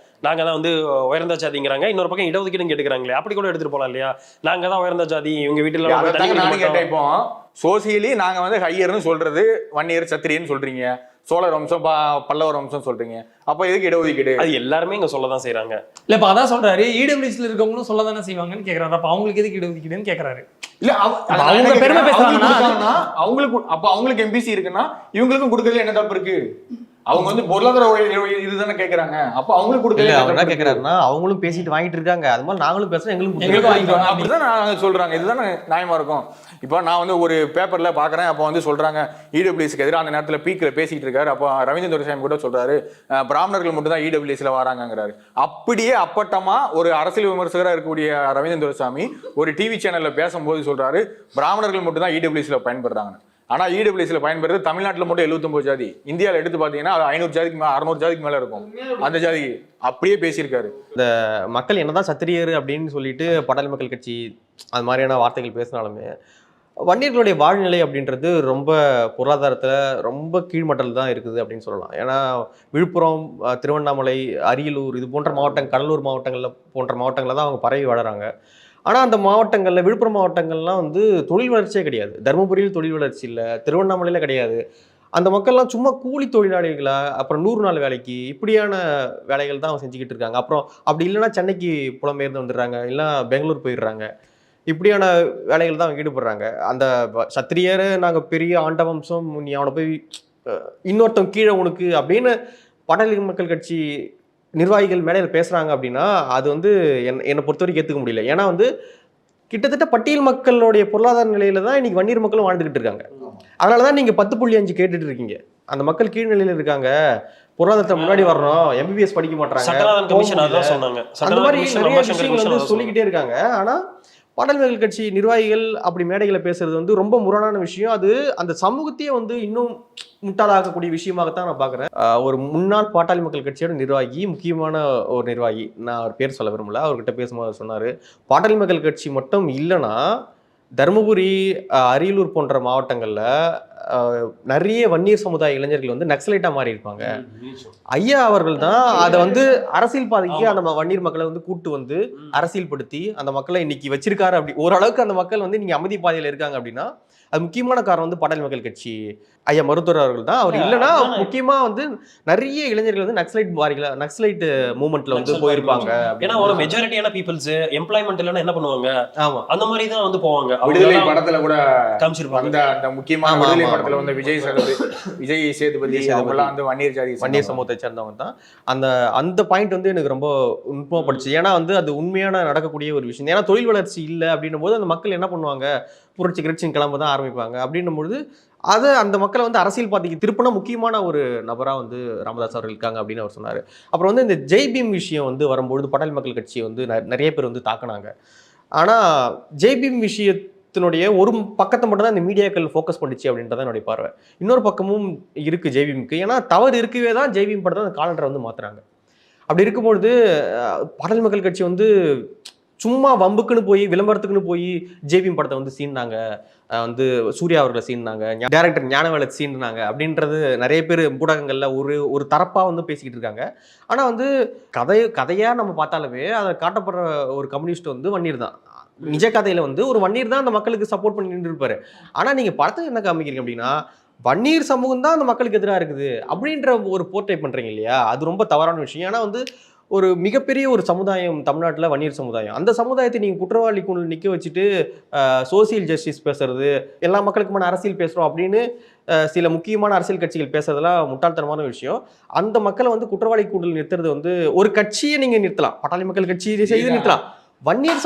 நாங்க தான் வந்து உயர்ந்த ஜாதிங்கிறாங்க, இன்னொரு பக்கம் இடஒதுக்கீடும் கேட்டுக்கிறாங்களே, அப்படி கூட எடுத்துட்டு போலாம் இல்லையா? நாங்க தான் உயர்ந்த ஜாதி, இவங்க வீட்டுல நானும் கேட்டேன். இப்போ சோசியலி நாங்க வந்து ஹையர்னு சொல்றது வன்னியர் சத்திரியன்னு சொல்றீங்க, சோழர் வம்சம் பல்லவர் வம்சம் சொல்றீங்க, அப்ப எதுக்கு இடஒதுக்கீடு? அது எல்லாருமே இங்க சொல்லதான் செய்யறாங்க. இல்ல இப்ப அதான் சொல்றாரு, இடபிள்யூஸ்ல இருக்கவங்களும் சொல்ல தானே செய்வாங்கன்னு கேக்குறாரு. அப்ப அவங்களுக்கு எதுக்கு இடஒதுக்கீடுன்னு கேக்குறாரு. இல்ல அவங்க பெருமை பேசுறாங்கன்னா அவங்களுக்கு, அப்ப அவங்களுக்கு எம்பிசி இருக்குன்னா இவங்களுக்கும் கொடுக்கறதுல என்ன தப்பு இருக்கு? அவங்க வந்து பொருளாதார இதுதானே கேக்குறாங்க, அப்ப அவங்களுக்கு கொடுக்கல. அவர் என்ன கேக்குறாருன்னா, அவங்களும் பேசிட்டு வாங்கிட்டு இருக்காங்க, அது மாதிரி நாங்களும் பேசுறோம், எங்களுக்கும் எங்களுக்கு அப்படிதான் நான் சொல்றாங்க. இதுதானே நியாயமா இருக்கும். இப்போ நான் வந்து ஒரு பேப்பர்ல பாக்குறேன், அப்போ வந்து சொல்றாங்க இடபிள்யூஎஸ்க்கு எதிராக அந்த நேரத்துல பீக்ல பேசிட்டு இருக்காரு. அப்போ ரவீந்திர துரைசாமி கூட சொல்றாரு, பிராமணர்கள் மட்டும் தான் இடபிள்யூஎஸ்ல வராங்கிறாரு. அப்படியே அப்பட்டமா ஒரு அரசியல் விமர்சகராக இருக்கக்கூடிய ரவீந்திர துரைசாமி ஒரு டிவி சேனல்ல பேசும்போது சொல்றாரு, பிராமணர்கள் மட்டும் தான் இடபிள்யூஎஸ்ல பயன்படுறாங்க. ஆனா இடபிள்யூஎஸ்ல பயன்படுறது தமிழ்நாட்டில் மட்டும் 79 ஜாதி, இந்தியாவில் எடுத்து பாத்தீங்கன்னா 500 ஜாதிக்கு மேல 600 ஜாதிக்கு மேல இருக்கும். அந்த ஜாதி அப்படியே பேசியிருக்காரு. இந்த மக்கள் என்னதான் சத்திரியர் அப்படின்னு சொல்லிட்டு பாட்டாளி மக்கள் கட்சி அது மாதிரியான வார்த்தைகள் பேசினாலுமே, வன்னியர்களுடைய வாழ்நிலை அப்படின்றது ரொம்ப பொருளாதாரத்தில் ரொம்ப கீழ்மட்டத்தில் தான் இருக்குது அப்படின்னு சொல்லலாம். ஏன்னா விழுப்புரம், திருவண்ணாமலை, அரியலூர் இது போன்ற மாவட்டங்கள், கடலூர் மாவட்டங்களில் போன்ற மாவட்டங்களில் தான் அவங்க பரவி வாழறாங்க. ஆனால் அந்த மாவட்டங்களில், விழுப்புரம் மாவட்டங்கள்லாம் வந்து தொழில் வளர்ச்சியே கிடையாது. தருமபுரியில் தொழில் வளர்ச்சி இல்லை, திருவண்ணாமலையில் கிடையாது. அந்த மக்கள்லாம் சும்மா கூலி தொழிலாளிகளா, அப்புறம் 100 நாள் வேலைக்கு இப்படியான வேலைகள் தான் அவங்க செஞ்சுக்கிட்டு இருக்காங்க. அப்புறம் அப்படி இல்லைன்னா சென்னைக்கு புலம்பெயர்ந்து வந்துடுறாங்க, இல்லை பெங்களூர் போயிடுறாங்க. இப்படியான வேலைகள் தான் அவங்க ஈடுபடுறாங்க. அந்த சத்திரியர் நாங்கள் பெரிய ஆண்ட வம்சம், நீ அவனை போய் இன்னொருத்தன் கீழே உனக்கு அப்படின்னு பாட்டாளி மக்கள் கட்சி நிர்வாகிகள் மேடையில் பேசுகிறாங்க அப்படின்னா, அது வந்து என்னை பொறுத்த வரைக்கும் ஏற்றுக்க முடியல. ஏன்னா வந்து கிட்டத்தட்ட பட்டியல் மக்களுடைய பொருளாதார நிலையில தான் இன்னைக்கு வன்னியர் மக்களும் வாழ்ந்துகிட்டு இருக்காங்க. அதனால தான் நீங்கள் 10.5 கேட்டுட்டு இருக்கீங்க. அந்த மக்கள் கீழ்நிலையில் இருக்காங்க, பொருளாதாரத்தை முன்னாடி வரணும், எம்பிபிஎஸ் படிக்க மாட்டாங்க, அந்த மாதிரி நிறைய விஷயங்கள் வந்து சொல்லிக்கிட்டே இருக்காங்க. ஆனால் பாட்டாளி மக்கள் கட்சி நிர்வாகிகள் அப்படி மேடைகளை பேசுறது வந்து ரொம்ப முரணான விஷயம். அது அந்த சமூகத்தையே வந்து இன்னும் முட்டாளாக்கக்கூடிய விஷயமாகத்தான் நான் பார்க்குறேன். ஒரு முன்னாள் பாட்டாளி மக்கள் கட்சியோட நிர்வாகி, முக்கியமான ஒரு நிர்வாகி, நான் அவர் பேர் சொல்ல விரும்பல, அவர்கிட்ட பேசும்போது சொன்னார், பாட்டாளி மக்கள் கட்சி மட்டும் இல்லைன்னா தருமபுரி, அரியலூர் போன்ற மாவட்டங்களில் நிறைய வன்னியர் சமுதாய இளைஞர்கள் வந்து நக்சலைட்டாக மாறி இருப்பாங்க. ஐயா அவர்கள் தான் அதை வந்து அரசியல் பாதைக்கு அந்த வன்னியர் மக்களை வந்து கூட்டு வந்து அரசியல் படுத்தி அந்த மக்களை இன்னைக்கு வச்சிருக்காரு. அப்படி ஓரளவுக்கு அந்த மக்கள் வந்து நீங்க அமைதி பாதையில் இருக்காங்க அப்படின்னா அது முக்கியமான காரணம் வந்து பாட்டாளி மக்கள் கட்சி ஐயா மருத்துவர் அவர்கள் தான். அவர் இல்லைன்னா முக்கியமா வந்து நிறைய இளைஞர்கள் வந்து நக்சலைட் மூவ்மெண்ட்ல வந்து போயிருப்பாங்க. ஏன்னா ஒரு மெஜாரிட்டியான பீப்புள்ஸ் எம்ப்ளாய்மெண்ட் இல்லைன்னா என்ன பண்ணுவாங்க? ஆமா, அந்த மாதிரி தான் வந்து போவாங்க. விடுதலை படத்துல கூட காமிச்சிருப்பாங்க. அந்த முக்கியமான விடுதலை படத்துல வந்து விஜய் சேதுபதி அவங்கெல்லாம் வந்து வன்னியர் சமூகத்தை சேர்ந்தவங்க தான். அந்த பாயிண்ட் வந்து எனக்கு ரொம்ப நுட்பப்படுச்சு. ஏன்னா வந்து அது உண்மையான நடக்கக்கூடிய ஒரு விஷயம். ஏன்னா தொழில் வளர்ச்சி இல்லை அப்படின்னும் போது அந்த மக்கள் என்ன பண்ணுவாங்க, புரட்சி கிளர்ச்சியின் கிளம்ப தான் ஆரம்பிப்பாங்க. அப்படின்னும் பொழுது அதை அந்த மக்களை வந்து அரசியல் பாதைக்கு திருப்பினா முக்கியமான ஒரு நபராக வந்து ராமதாஸ் அவர்கள் இருக்காங்க அப்படின்னு அவர் சொன்னார். அப்புறம் வந்து இந்த ஜெய்பீம் விஷயம் வந்து வரும்பொழுது பாட்டாளி மக்கள் கட்சி வந்து நிறைய பேர் வந்து தாக்குனாங்க. ஆனால் ஜெய்பீம் விஷயத்தினுடைய ஒரு பக்கத்தை மட்டும் தான் இந்த மீடியாக்கள் ஃபோக்கஸ் பண்ணிச்சு அப்படின்றத என்னுடைய பார்வை. இன்னொரு பக்கமும் இருக்குது ஜெய்பீமுக்கு. ஏன்னா தவறு இருக்கவே தான் ஜெய்பீம் படத்தை அந்த காலண்டரை வந்து மாற்றுறாங்க. அப்படி இருக்கும்பொழுது பாட்டாளி மக்கள் கட்சி வந்து சும்மா வம்புக்குன்னு போய் விளம்பரத்துக்குன்னு போய் ஜேபிஎம் படத்தை வந்து சீன்னாங்க, வந்து சூர்யா அவர்களை சீன்னாங்க, டைரக்டர் ஞானவேலை சீன்னாங்க அப்படின்றது நிறைய பேர் ஊடகங்களில் ஒரு தரப்பாக வந்து பேசிக்கிட்டு இருக்காங்க. ஆனால் வந்து கதையாக நம்ம பார்த்தாலுமே அதை காட்டப்படுற ஒரு கம்யூனிஸ்ட் வந்து வன்னியர் தான். நிஜ கதையில் வந்து ஒரு வன்னியர் தான் அந்த மக்களுக்கு சப்போர்ட் பண்ணி நின்று இருப்பாரு. ஆனால் நீங்கள் படத்தை என்ன காமிக்கிறீங்க அப்படின்னா வன்னியர் சமூகம் தான் அந்த மக்களுக்கு எதிராக இருக்குது அப்படின்ற ஒரு போர்ட்ரேட் பண்ணுறீங்க இல்லையா? அது ரொம்ப தவறான விஷயம். ஏன்னா வந்து ஒரு மிகப்பெரிய ஒரு சமுதாயம் தமிழ்நாட்டில் வன்னியர் சமுதாயம். அந்த சமுதாயத்தை நீங்கள் குற்றவாளி கொண்டு நிற்க வச்சுட்டு சோசியல் ஜஸ்டிஸ் பேசுறது, எல்லா மக்களுக்குமான அரசியல் பேசுகிறோம் அப்படின்னு சில முக்கியமான அரசியல் கட்சிகள் பேசுறதுலாம் முட்டாள்தனமான விஷயம். அந்த மக்களை வந்து குற்றவாளி கூண்டில் நிறுத்துறது வந்து ஒரு கட்சியை நீங்கள் நிறுத்தலாம், பாட்டாளி மக்கள் கட்சி செய்து நிறுத்தலாம். வன்னியர்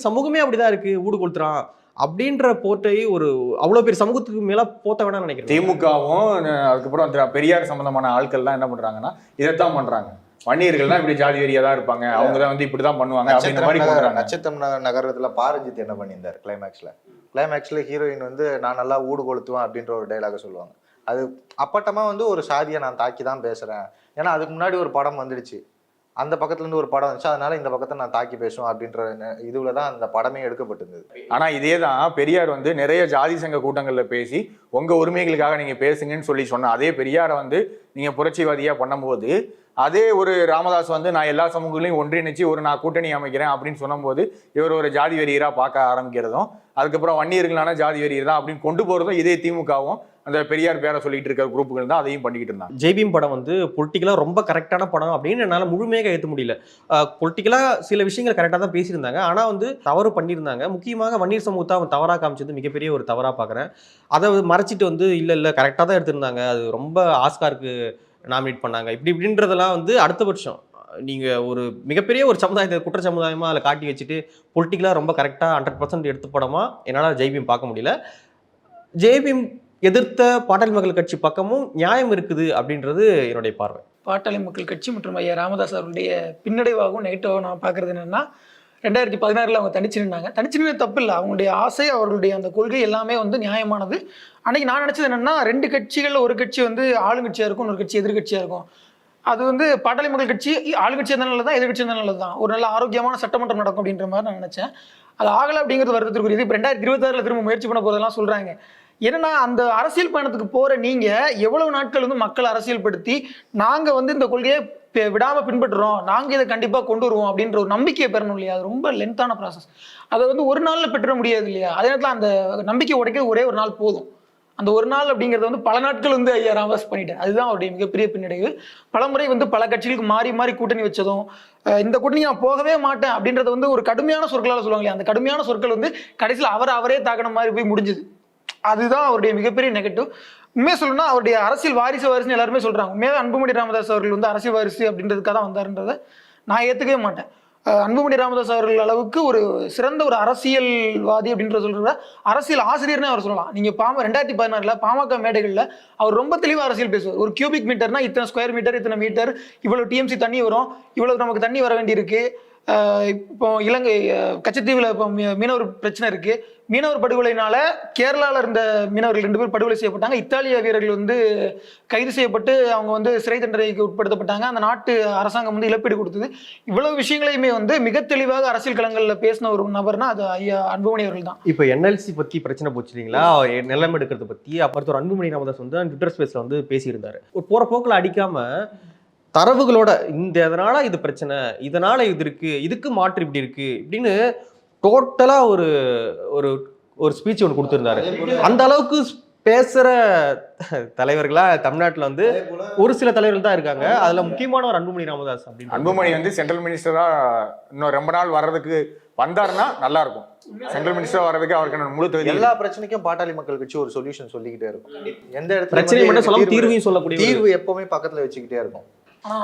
சமூகமே அப்படிதான் இருக்கு, ஊடு கொளுத்துறான் அப்படின்ற போர்ட்டை ஒரு அவ்வளோ பெரிய சமூகத்துக்கு மேல போத்த வேணாம்னு நினைக்கிறேன். திமுகவும் அதுக்கப்புறம் பெரியார் சம்பந்தமான ஆட்கள்லாம் என்ன பண்றாங்கன்னா இதைத்தான் பண்றாங்க. வன்னியர்கள் தான் இப்படி ஜாதி வெறியா தான் இருப்பாங்க, அவங்க தான் வந்து இப்படிதான் பண்ணுவாங்க அப்படின்ற மாதிரி பண்றாங்க. நட்சத்திரம் நகரத்துல பாரஞ்சித் என்ன பண்ணியிருந்தார் கிளைமேக்ஸ்ல ஹீரோயின் வந்து நான் நல்லா ஊடு கொளுத்துவேன் அப்படின்ற ஒரு டைலாக சொல்லுவாங்க. அது அப்பட்டமா வந்து ஒரு சாதியை நான் தாக்கி தான் பேசுறேன். ஏன்னா அதுக்கு முன்னாடி ஒரு படம் வந்துடுச்சு, அந்த பக்கத்துல இருந்து ஒரு படம் வந்துச்சு, அதனால இந்த பக்கத்தை நான் தாக்கி பேசுவேன் அப்படின்ற இதுல தான் அந்த படமே எடுக்கப்பட்டிருந்தது. ஆனா இதே தான் பெரியார் வந்து நிறைய ஜாதி சங்க கூட்டங்கள்ல பேசி உங்க உரிமைகளுக்காக நீங்க பேசுங்கன்னு சொல்லி சொன்ன அதே பெரியாரை வந்து நீங்க புரட்சிவாதியா பண்ணும்போது அதே ஒரு ராமதாஸ் வந்து நான் எல்லா சமூகங்களையும் ஒன்றிணைச்சு நான் கூட்டணி அமைக்கிறேன் அப்படின்னு சொன்னும்போது இவர் ஒரு ஜாதி வெறியரா பார்க்க ஆரம்பிக்கிறதும், அதுக்கப்புறம் வன்னியர்களான ஜாதி வெறியர் தான் அப்படின்னு கொண்டு போறதும் இதே திமுகவும் அந்த பெரியார் பேரை சொல்லிட்டு இருக்கிற குரூப்புகள் தான் அதையும் பண்ணிக்கிட்டு இருந்தாங்க. ஜெய்பீம் படம் வந்து பொலிட்டிக்கலாக ரொம்ப கரெக்டான படம் அப்படின்னு என்னால் முழுமையாக ஏற்ற முடியல. பொலிட்டிக்கலாக சில விஷயங்கள் கரெக்டாக தான் பேசியிருந்தாங்க, ஆனால் வந்து தவறு பண்ணியிருந்தாங்க. முக்கியமாக வன்னியர் சமூகத்தை அவன் தவறாக காமிச்சது மிகப்பெரிய ஒரு தவறாக பார்க்குறேன். அதை மறைச்சிட்டு வந்து இல்லை கரெக்டாக தான் எடுத்திருந்தாங்க, அது ரொம்ப ஆஸ்காருக்கு நாமினேட் பண்ணாங்க இப்படின்றதெல்லாம் வந்து அடுத்தபட்சம். நீங்கள் ஒரு மிகப்பெரிய ஒரு சமுதாயத்தை குற்ற சமுதாயமாக அதில் காட்டி வச்சுட்டு பொலிட்டிக்கலாக ரொம்ப கரெக்டாக 100% எடுத்த படமாக என்னால் ஜெய்பீம் பார்க்க முடியல. ஜெய்பீம் எதிர்த்த பாட்டாளி மக்கள் கட்சி பக்கமும் நியாயம் இருக்குது அப்படின்றது என்னுடைய பார்வை. பாட்டாளி மக்கள் கட்சி மற்றும் ஐயா ராமதாஸ் அவர்களுடைய பின்னடைவாகவும் நெகட்டிவாகவும் நான் பார்க்குறது என்னென்னா, 2016 அவங்க தனிச்சு நின்னாங்க. தனிச்சு நின்று தப்பு இல்லை, அவங்களுடைய ஆசை அவர்களுடைய அந்த கொள்கை எல்லாமே வந்து நியாயமானது. அன்றைக்கி நான் நினச்சது என்னென்னா, 2 கட்சிகளில் ஒரு கட்சி வந்து ஆளுங்கட்சியாக இருக்கும், ஒரு கட்சி எதிர்கட்சியாக இருக்கும். அது வந்து பாட்டாளி மக்கள் கட்சி ஆளுங்கட்சி இருந்தால் நல்லது தான், எதிர்கட்சி இருந்தால் நல்லது தான், ஒரு நல்ல ஆரோக்கியமான சட்டமன்றம் நடக்கும் அப்படின்ற மாதிரி நான் நினச்சேன். அது ஆகலை அப்படிங்கிறது வருத்தத்திற்குரியது. இப்போ 2026 திரும்ப முயற்சி பண்ண போகிறதெல்லாம் சொல்கிறாங்க. ஏன்னா அந்த அரசியல் பயணத்துக்கு போகிற நீங்கள் எவ்வளவு நாட்கள் வந்து மக்களை அரசியல்படுத்தி நாங்கள் வந்து இந்த கொள்கையை விடாமல் பின்பற்றுறோம், நாங்கள் இதை கண்டிப்பாக கொண்டு வருவோம் அப்படின்ற ஒரு நம்பிக்கையை பெறணும் இல்லையா? அது ரொம்ப லென்த்தான ப்ராசஸ். அதை வந்து ஒரு நாளில் பெற்ற முடியாது இல்லையா? அதே நேரத்தில் அந்த நம்பிக்கை உடைக்க ஒரே ஒரு நாள் போதும். அந்த ஒரு நாள் அப்படிங்கிறது வந்து பல நாட்கள் வந்து ஐயா ராமதாஸ் பண்ணிட்டார். அதுதான் அவருடைய மிகப்பெரிய பின்னடைவு. பலமுறை வந்து பல கட்சிகளுக்கு மாறி மாறி கூட்டணி வச்சதும், இந்த கூட்டணி நான் போகவே மாட்டேன் அப்படின்றத வந்து ஒரு கடுமையான சொற்களால் சொல்லுவாங்க இல்லையா? அந்த கடுமையான சொற்கள் வந்து கடைசியில் அவரே தாக்கின மாதிரி போய் முடிஞ்சுது. அதுதான் அவருடைய மிகப்பெரிய நெகட்டிவ். உண்மையாக சொல்லணும்னா அவருடைய அரசியல் வாரிசுன்னு எல்லாருமே சொல்கிறாங்க. உண்மையாக அன்புமணி ராமதாஸ் அவர்கள் வந்து அரசியல் வாரிசு அப்படின்றதுக்காக தான் வந்தாருன்றதை நான் ஏற்றுக்கவே மாட்டேன். அன்புமணி ராமதாஸ் அவர்கள் அளவுக்கு ஒரு சிறந்த ஒரு அரசியல்வாதி அப்படின்ற சொல்கிற அரசியல் ஆசிரியர்னே அவர் சொல்லலாம். நீங்கள் 2016 பாமக மேடைகளில் அவர் ரொம்ப தெளிவாக அரசியல் பேசுவார். ஒரு கியூபிக் மீட்டர்னா இத்தனை ஸ்கொயர் மீட்டர், இத்தனை மீட்டர், இவ்வளோ டிஎம்சி தண்ணி வரும், இவ்வளோ நமக்கு தண்ணி வர வேண்டியிருக்கு. இப்போ இலங்கை கச்சத்தீவில் இப்போ மீனவர் பிரச்சனை இருக்குது. மீனவர் படுகொலையினால கேரளாவில் இருந்த மீனவர்கள் 2 பேர் படுகொலை செய்யப்பட்டாங்க. இத்தாலிய வீரர்கள் வந்து கைது செய்யப்பட்டு அவங்க வந்து சிறை தண்டனைக்கு உட்படுத்தப்பட்டாங்க. அந்த நாட்டு அரசாங்கம் வந்து இழப்பீடு கொடுத்தது. இவ்வளவு விஷயங்களையுமே வந்து மிக தெளிவாக அரசியல் களங்களில் பேசின ஒரு நபர்னா அது ஐயா அன்புமணி அவர்கள் தான். இப்போ NLC பற்றி பிரச்சனை போச்சு இல்லைங்களா, நிலம் எடுக்கிறத பற்றி அப்புறம் அன்புமணி ராமதாஸ் வந்து ட்விட்டர் ஸ்பேஸில் வந்து பேசியிருந்தாரு. ஒரு போகிற போக்கில் அடிக்காமல் தரவுகளோட இதனால இது பிரச்சனை, இதனால இது இருக்கு, இதுக்கு மாற்று இப்படி இருக்கு இப்படின்னு டோட்டலா ஒரு ஒரு ஒரு ஸ்பீச் ஒன்று கொடுத்துருந்தாரு. அந்த அளவுக்கு பேசுற தலைவர்களா தமிழ்நாட்டில் வந்து ஒரு சில தலைவர்கள் தான் இருக்காங்க. அதுல முக்கியமான ஒரு அன்புமணி ராமதாஸ் அப்படின்னு. அன்புமணி வந்து சென்ட்ரல் மினிஸ்டரா இன்னும் ரொம்ப நாள் வர்றதுக்கு வந்தாருன்னா நல்லா இருக்கும். சென்ட்ரல் மினிஸ்டர் வர்றதுக்கு அவருக்கு முழு தொகுதி. எல்லா பிரச்சனைக்கும் பாட்டாளி மக்கள் கட்சி ஒரு சொல்யூஷன் சொல்லிக்கிட்டே இருக்கும். எந்த இடத்துல பிரச்சனை மட்டும் சொல்லாம தீர்வையும் சொல்லக்கூடிய தீர்வு எப்பவுமே பக்கத்துல வச்சுக்கிட்டே இருக்கும்.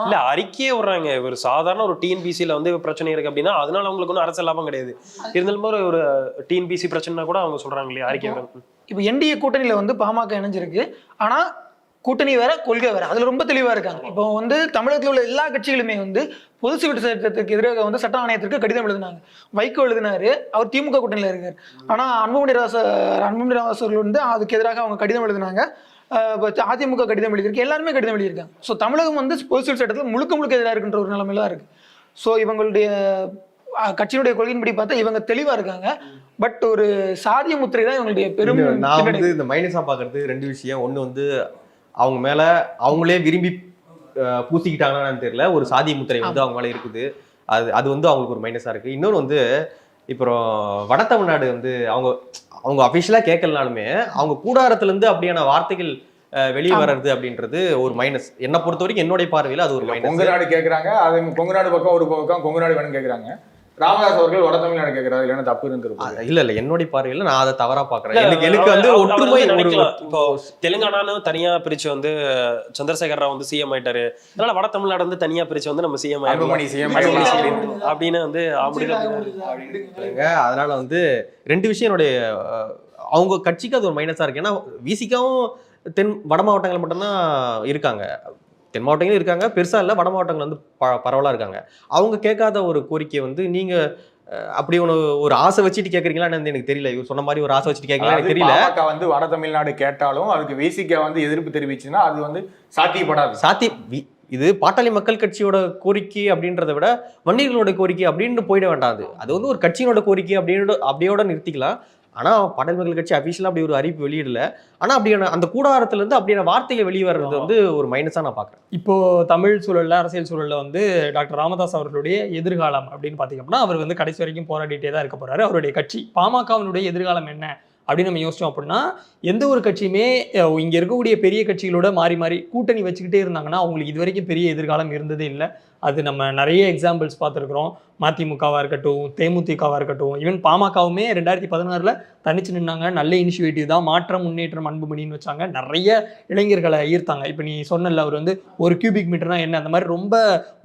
இல்ல அறிக்கையே விடுறாங்க. ஒரு சாதாரண ஒரு டிஎன்பிசியில வந்து பிரச்சனை இருக்கு அப்படின்னா அதனால அவங்களுக்கு ஒன்றும் அரசியல் லாபம் கிடையாது. இருந்தாலும் ஒரு டிஎன்பிசி பிரச்சனை கூட அவங்க சொல்றாங்க இல்லையா அறிக்கை விடுறாங்க. இப்போ NDA கூட்டணியில வந்து பாமக இணைஞ்சிருக்கு. ஆனா கூட்டணி வேற, கொள்கை வேற. அதுல ரொம்ப தெளிவா இருக்காங்க. இப்போ வந்து தமிழகத்தில் உள்ள எல்லா கட்சிகளுமே வந்து பொது சிவில் சட்டத்துக்கு எதிராக வந்து சட்ட ஆணையத்திற்கு கடிதம் எழுதினாங்க. வைகோ எழுதினாரு, அவர் திமுக கூட்டணியில இருக்காரு. ஆனா அன்புமணி ராமதாஸ் அவர்கள் வந்து அதுக்கு எதிராக அவங்க கடிதம் எழுதினாங்க. அதிமுக கடிதம் எழுதியிருக்கு, எல்லாருமே கடிதம் எழுதியிருக்காங்க. ஸோ தமிழகம் வந்து பொது சிவில் சட்டத்தில் முழுக்க எதிராக இருக்கின்ற ஒரு நிலைமையில தான் இருக்கு. ஸோ இவங்களுடைய கட்சியினுடைய கொள்கையின்படி பார்த்தா இவங்க தெளிவா இருக்காங்க. பட் ஒரு சாதிய முத்திரை தான் இவங்களுடைய பெரும். நான் வந்து இந்த மைனஸா பாக்குறது 2 விஷயம். ஒண்ணு வந்து அவங்க மேல அவங்களே விரும்பி பூசிக்கிட்டாங்கன்னு தெரியல, ஒரு சாதிய முத்திரை வந்து அவங்க மேல இருக்குது. அது வந்து அவங்களுக்கு ஒரு மைனஸா இருக்கு. இன்னொன்று வந்து இப்போ வட தமிழ்நாடு வந்து அவங்க அஃபிஷியலாக கேட்கலனாலுமே அவங்க கூடாரத்துலேருந்து அப்படியான வார்த்தைகள் வெளியே வர்றது அப்படின்றது ஒரு மைனஸ். என்னை பொறுத்த வரைக்கும் என்னுடைய பார்வையில் அது ஒரு மைனஸ். கொங்கு நாடு கேட்குறாங்க, அது கொங்கு நாடு பக்கம் ஒரு பக்கம் கொங்கு நாடு வேணும்னு கேட்குறாங்க. ராமதாஸ் அவர்கள் வட தமிழ்நாடு கேட்கிறாரு, இல்லைன்னா தப்பு இருந்திருக்கும். இல்ல என்னுடைய பார்வையில் நான் அதை தவறா பாக்குறேன். எனக்கு வந்து ஒற்றுமை. இப்போ தெலுங்கானாலும் தனியா பிரிச்சு வந்து சந்திரசேகர் ராவ் வந்து சிஎம் ஆயிட்டாரு, அதனால வட தமிழ்நாடு வந்து தனியா பிரிச்சு வந்து நம்ம சிஎம் அப்படின்னு வந்து அதனால வந்து 2 விஷயம் என்னுடைய அவங்க கட்சிக்கு அது ஒரு மைனஸா இருக்கு. ஏன்னா விசிகாவும் வட மாவட்டங்கள் மட்டும்தான் இருக்காங்க, தென் மாவட்டங்களும் இருக்காங்க, பெருசா இல்லை, வட மாவட்டங்கள் வந்து பரவலா இருக்காங்க. அவங்க கேட்காத ஒரு கோரிக்கையை வந்து நீங்க அப்படி ஒரு ஆசை வச்சுட்டு கேட்குறீங்களான்னு எனக்கு தெரியல. இவர் சொன்ன மாதிரி ஒரு ஆசை வச்சுட்டு கேட்கலாம் எனக்கு தெரியல. பாமக வந்து வட தமிழ்நாடு கேட்டாலும் அதுக்கு விசிக வந்து எதிர்ப்பு தெரிவிச்சுன்னா அது வந்து சாத்தியப்படாது. இது பாட்டாளி மக்கள் கட்சியோட கோரிக்கை அப்படின்றத விட வன்னியர்களோட கோரிக்கை அப்படின்னு போயிட வேண்டாம். அது வந்து ஒரு கட்சியினோட கோரிக்கை அப்படியோட நிறுத்திக்கலாம். ஆனால் பாட்டாளி மக்கள் கட்சி அஃபிஷியலாக அப்படி ஒரு அறிவிப்பு வெளியிடல. ஆனால் அப்படியான அந்த கூடாரத்துலேருந்து அப்படியான வார்த்தைகள் வெளியே வர்றது வந்து ஒரு மைனஸாக நான் பார்க்குறேன். இப்போ தமிழ் சூழல்ல, அரசியல் சூழல்ல வந்து டாக்டர் ராமதாஸ் அவர்களுடைய எதிர்காலம் அப்படின்னு பார்த்தீங்கன்னா, அவர் வந்து கடைசி வரைக்கும் போராடிட்டே தான் இருக்க போறாரு. அவருடைய கட்சி பாமகவினுடைய எதிர்காலம் என்ன அப்படின்னு நம்ம யோசிச்சோம் அப்படின்னா, எந்த ஒரு கட்சியுமே இங்க இருக்கக்கூடிய பெரிய கட்சிகளோட மாறி மாறி கூட்டணி வச்சுக்கிட்டே இருந்தாங்கன்னா அவங்களுக்கு இது வரைக்கும் பெரிய எதிர்காலம் இருந்ததே இல்லை. அது நம்ம நிறைய எக்ஸாம்பிள்ஸ் பார்த்துருக்குறோம். மதிமுகவா இருக்கட்டும், தேமுதிகவா இருக்கட்டும், ஈவன் பாமகவுமே 2016 தனிச்சு நின்னாங்க. நல்ல இனிஷியேட்டிவ் தான், மாற்றம் முன்னேற்றம் அன்புமணின்னு வச்சாங்க. நிறைய இளைஞர்களை ஈர்த்தாங்க. இப்போ நீ சொன்னல அவர் வந்து ஒரு கியூபிக் மீட்டர்னா என்ன, அந்த மாதிரி ரொம்ப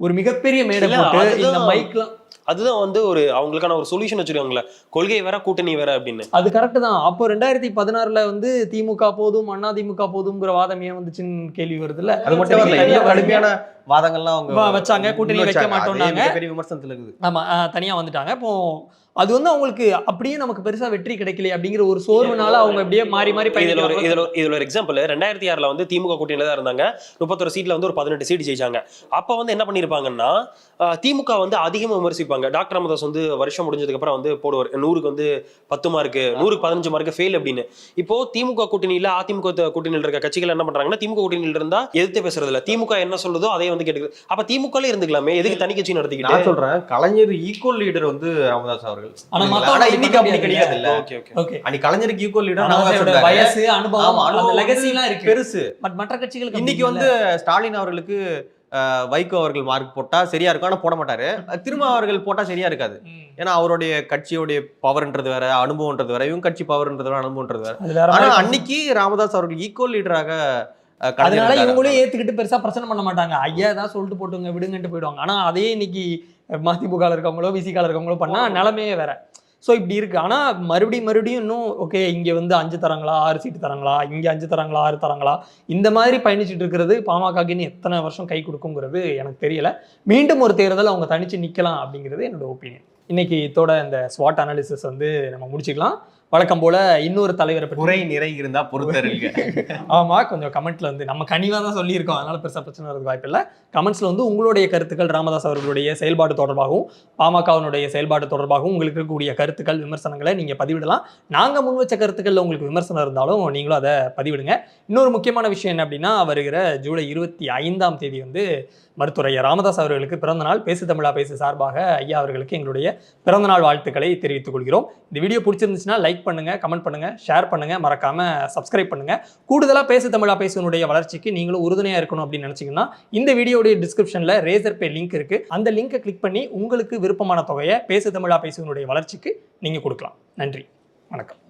ஒரு மிகப்பெரிய மேடை போட்டு இந்த மைக்லாம், அதுதான் வந்து ஒரு அவங்களுக்கான ஒரு சொல்யூஷன் வச்சிருக்காங்களே, கொள்கை வேற கூட்டணி வேற அப்படின்னு. அது கரெக்ட் தான். அப்போ 2016 வந்து திமுக போதும் அதிமுக போதுங்கிற வாதம் ஏன் வந்துச்சுன்னு கேள்வி வருது இல்ல. அது மட்டும் இல்ல, இன்னும் கடுமையான வாதங்கள்லாம் அவங்க வச்சாங்க. கூட்டணி வைக்க மாட்டோம்னாங்க. பெரிய விமர்சனத்துல இருக்குது. ஆமா, தனியா வந்துட்டாங்க. இப்போ அது வந்து அவங்களுக்கு அப்படியே நமக்கு பெருசா வெற்றி கிடைக்கல அப்படிங்கிற ஒரு சோர்வுனால அவங்க அப்படியே மாறி மாறி இதுல ஒரு எக்ஸாம்பிள், 2006 வந்து திமுக கூட்டணியில தான் இருந்தாங்க. 31 சீட்ல வந்து ஒரு 18 சீட் ஜெயிச்சாங்க. அப்ப வந்து என்ன பண்ணிருப்பாங்கன்னா, திமுக வந்து அதிகமா விமர்சிப்பாங்க. டாக்டர் ராமதாஸ் வந்து வருஷம் முடிஞ்சதுக்கு அப்புறம் வந்து போடுவார் 100க்கு வந்து 10 மார்க்கு, 100க்கு 15 மார்க்கு ஃபெயில் அப்படின்னு. இப்போ திமுக கூட்டணியில அதிமுக கூட்டணியில் இருக்க கட்சிகள் என்ன பண்றாங்கன்னா, திமுக கூட்டணியில இருந்தா எதிர்த்து பேசுறது இல்ல, திமுக என்ன சொல்றதோ அதை வந்து கேட்டுக்குது. அப்ப திமுகல இருந்துக்கலாமே, எதுக்கு தனி கட்சி நடத்திக்கிட்டு? நான் சொல்றேன், கலைஞர் ஈக்குவல் லீடர் வந்து ராமதாஸ் அவர்கள். ஆனா இன்னைக்கு அப்படி கிடையாது இல்ல. அன்னைக்கு கலைஞருக்கு ஈக்குவல் லீடர் வயசு, அனுபவம், அந்த லெகசி எல்லாம் இருக்கு பெருசு. பட் மற்ற கட்சிகளுக்கு இன்னைக்கு வந்து ஸ்டாலின் அவர்களுக்கு வைகோ அவர்கள் மார்க் போட்டா சரியா இருக்கும், ஆனா போட மாட்டாரு. திரும்ப அவர்கள் போட்டா சரியா இருக்காது. ஏன்னா அவருடைய கட்சியோடைய பவர்ன்றது வேற, அனுபவம்ன்றது வேற, இவங்க கட்சி பவர்ன்றது வேற, அனுபவம்ன்றது வேற. ஆனா அன்னைக்கு ராமதாஸ் அவர்கள் ஈக்குவல் லீடராக, அதனால இவங்களும் ஏத்துக்கிட்டு பெருசா பிரச்சனை பண்ண மாட்டாங்க. ஐயா தான் சொல்லிட்டு போட்டுங்க விடுங்கன்ட்டு போயிடுவாங்க. ஆனா அதே இன்னைக்கு மதிமுக இருக்கவங்களோ விசிக இருக்கவங்களோ பண்ணா நிலைமையே வேற. ஸோ இப்படி இருக்கு. ஆனால் மறுபடியும் இன்னும் ஓகே, இங்கே வந்து 5 தராங்களா, 6 சீட்டு தராங்களா, இங்கே 5 தராங்களா, 6 தராங்களா, இந்த மாதிரி பயணிச்சுட்டு இருக்கிறது பாமகன்னு எத்தனை வருஷம் கை கொடுக்குங்கிறது எனக்கு தெரியல. மீண்டும் ஒரு தேர்தல் அவங்க தனிச்சு நிற்கலாம் அப்படிங்கிறது என்னோட ஒப்பீனியன். இன்னைக்கு இதோட இந்த ஸ்வாட் அனாலிசிஸ் வந்து நம்ம முடிச்சுக்கலாம். வழக்கம் போல இன்னொரு தலைவரை பற்றி குறை நிறை இருந்தா பொறுத்தருங்க. ஆமா, கொஞ்சம் கமெண்ட்ல வந்து நம்ம கனிவா தான் சொல்லியிருக்கோம், அதனால பெருசா பிரச்சனை வரதுக்கு வாய்ப்பு இல்லை. கமெண்ட்ஸ்ல வந்து உங்களுடைய கருத்துக்கள், ராமதாஸ் அவர்களுடைய செயல்பாடு தொடர்பாகவும் பாமகவினுடைய செயல்பாடு தொடர்பாகவும் உங்களுக்கு இருக்கக்கூடிய கருத்துக்கள், விமர்சனங்களை நீங்க பதிவிடலாம். நாங்க முன் வச்ச கருத்துக்கள்ல உங்களுக்கு விமர்சனம் இருந்தாலும் நீங்களும் அதை பதிவிடுங்க. இன்னொரு முக்கியமான விஷயம் என்ன அப்படின்னா, வருகிற ஜூலை 25ஆம் தேதி வந்து மருத்துவர் ஐயா ராமதாஸ் அவர்களுக்கு பிறந்தநாள். பேசு தமிழா பேசு சார்பாக ஐயா அவர்களுக்கு எங்களுடைய பிறந்தநாள் வாழ்த்துக்களை தெரிவித்துக் கொள்கிறோம். இந்த வீடியோ பிடிச்சிருந்துச்சுன்னா லைக் பண்ணுங்க, கமெண்ட் பண்ணுங்க, ஷேர் பண்ணுங்க, மறக்காம சப்ஸ்கிரைப் பண்ணுங்க. கூடுதலா பேசு தமிழா பேசுனுடைய வளர்ச்சிக்கு நீங்களும் உறுதுணையா இருக்கணும் அப்படின்னு நினைச்சீங்கன்னா, இந்த வீடியோடைய டிஸ்கிரிப்ஷன்ல ரேசர் பே லிங்க் இருக்கு. அந்த லிங்கை கிளிக் பண்ணி உங்களுக்கு விருப்பமான தொகையை பேசு தமிழா பேசுனுடைய வளர்ச்சிக்கு நீங்க கொடுக்கலாம். நன்றி, வணக்கம்.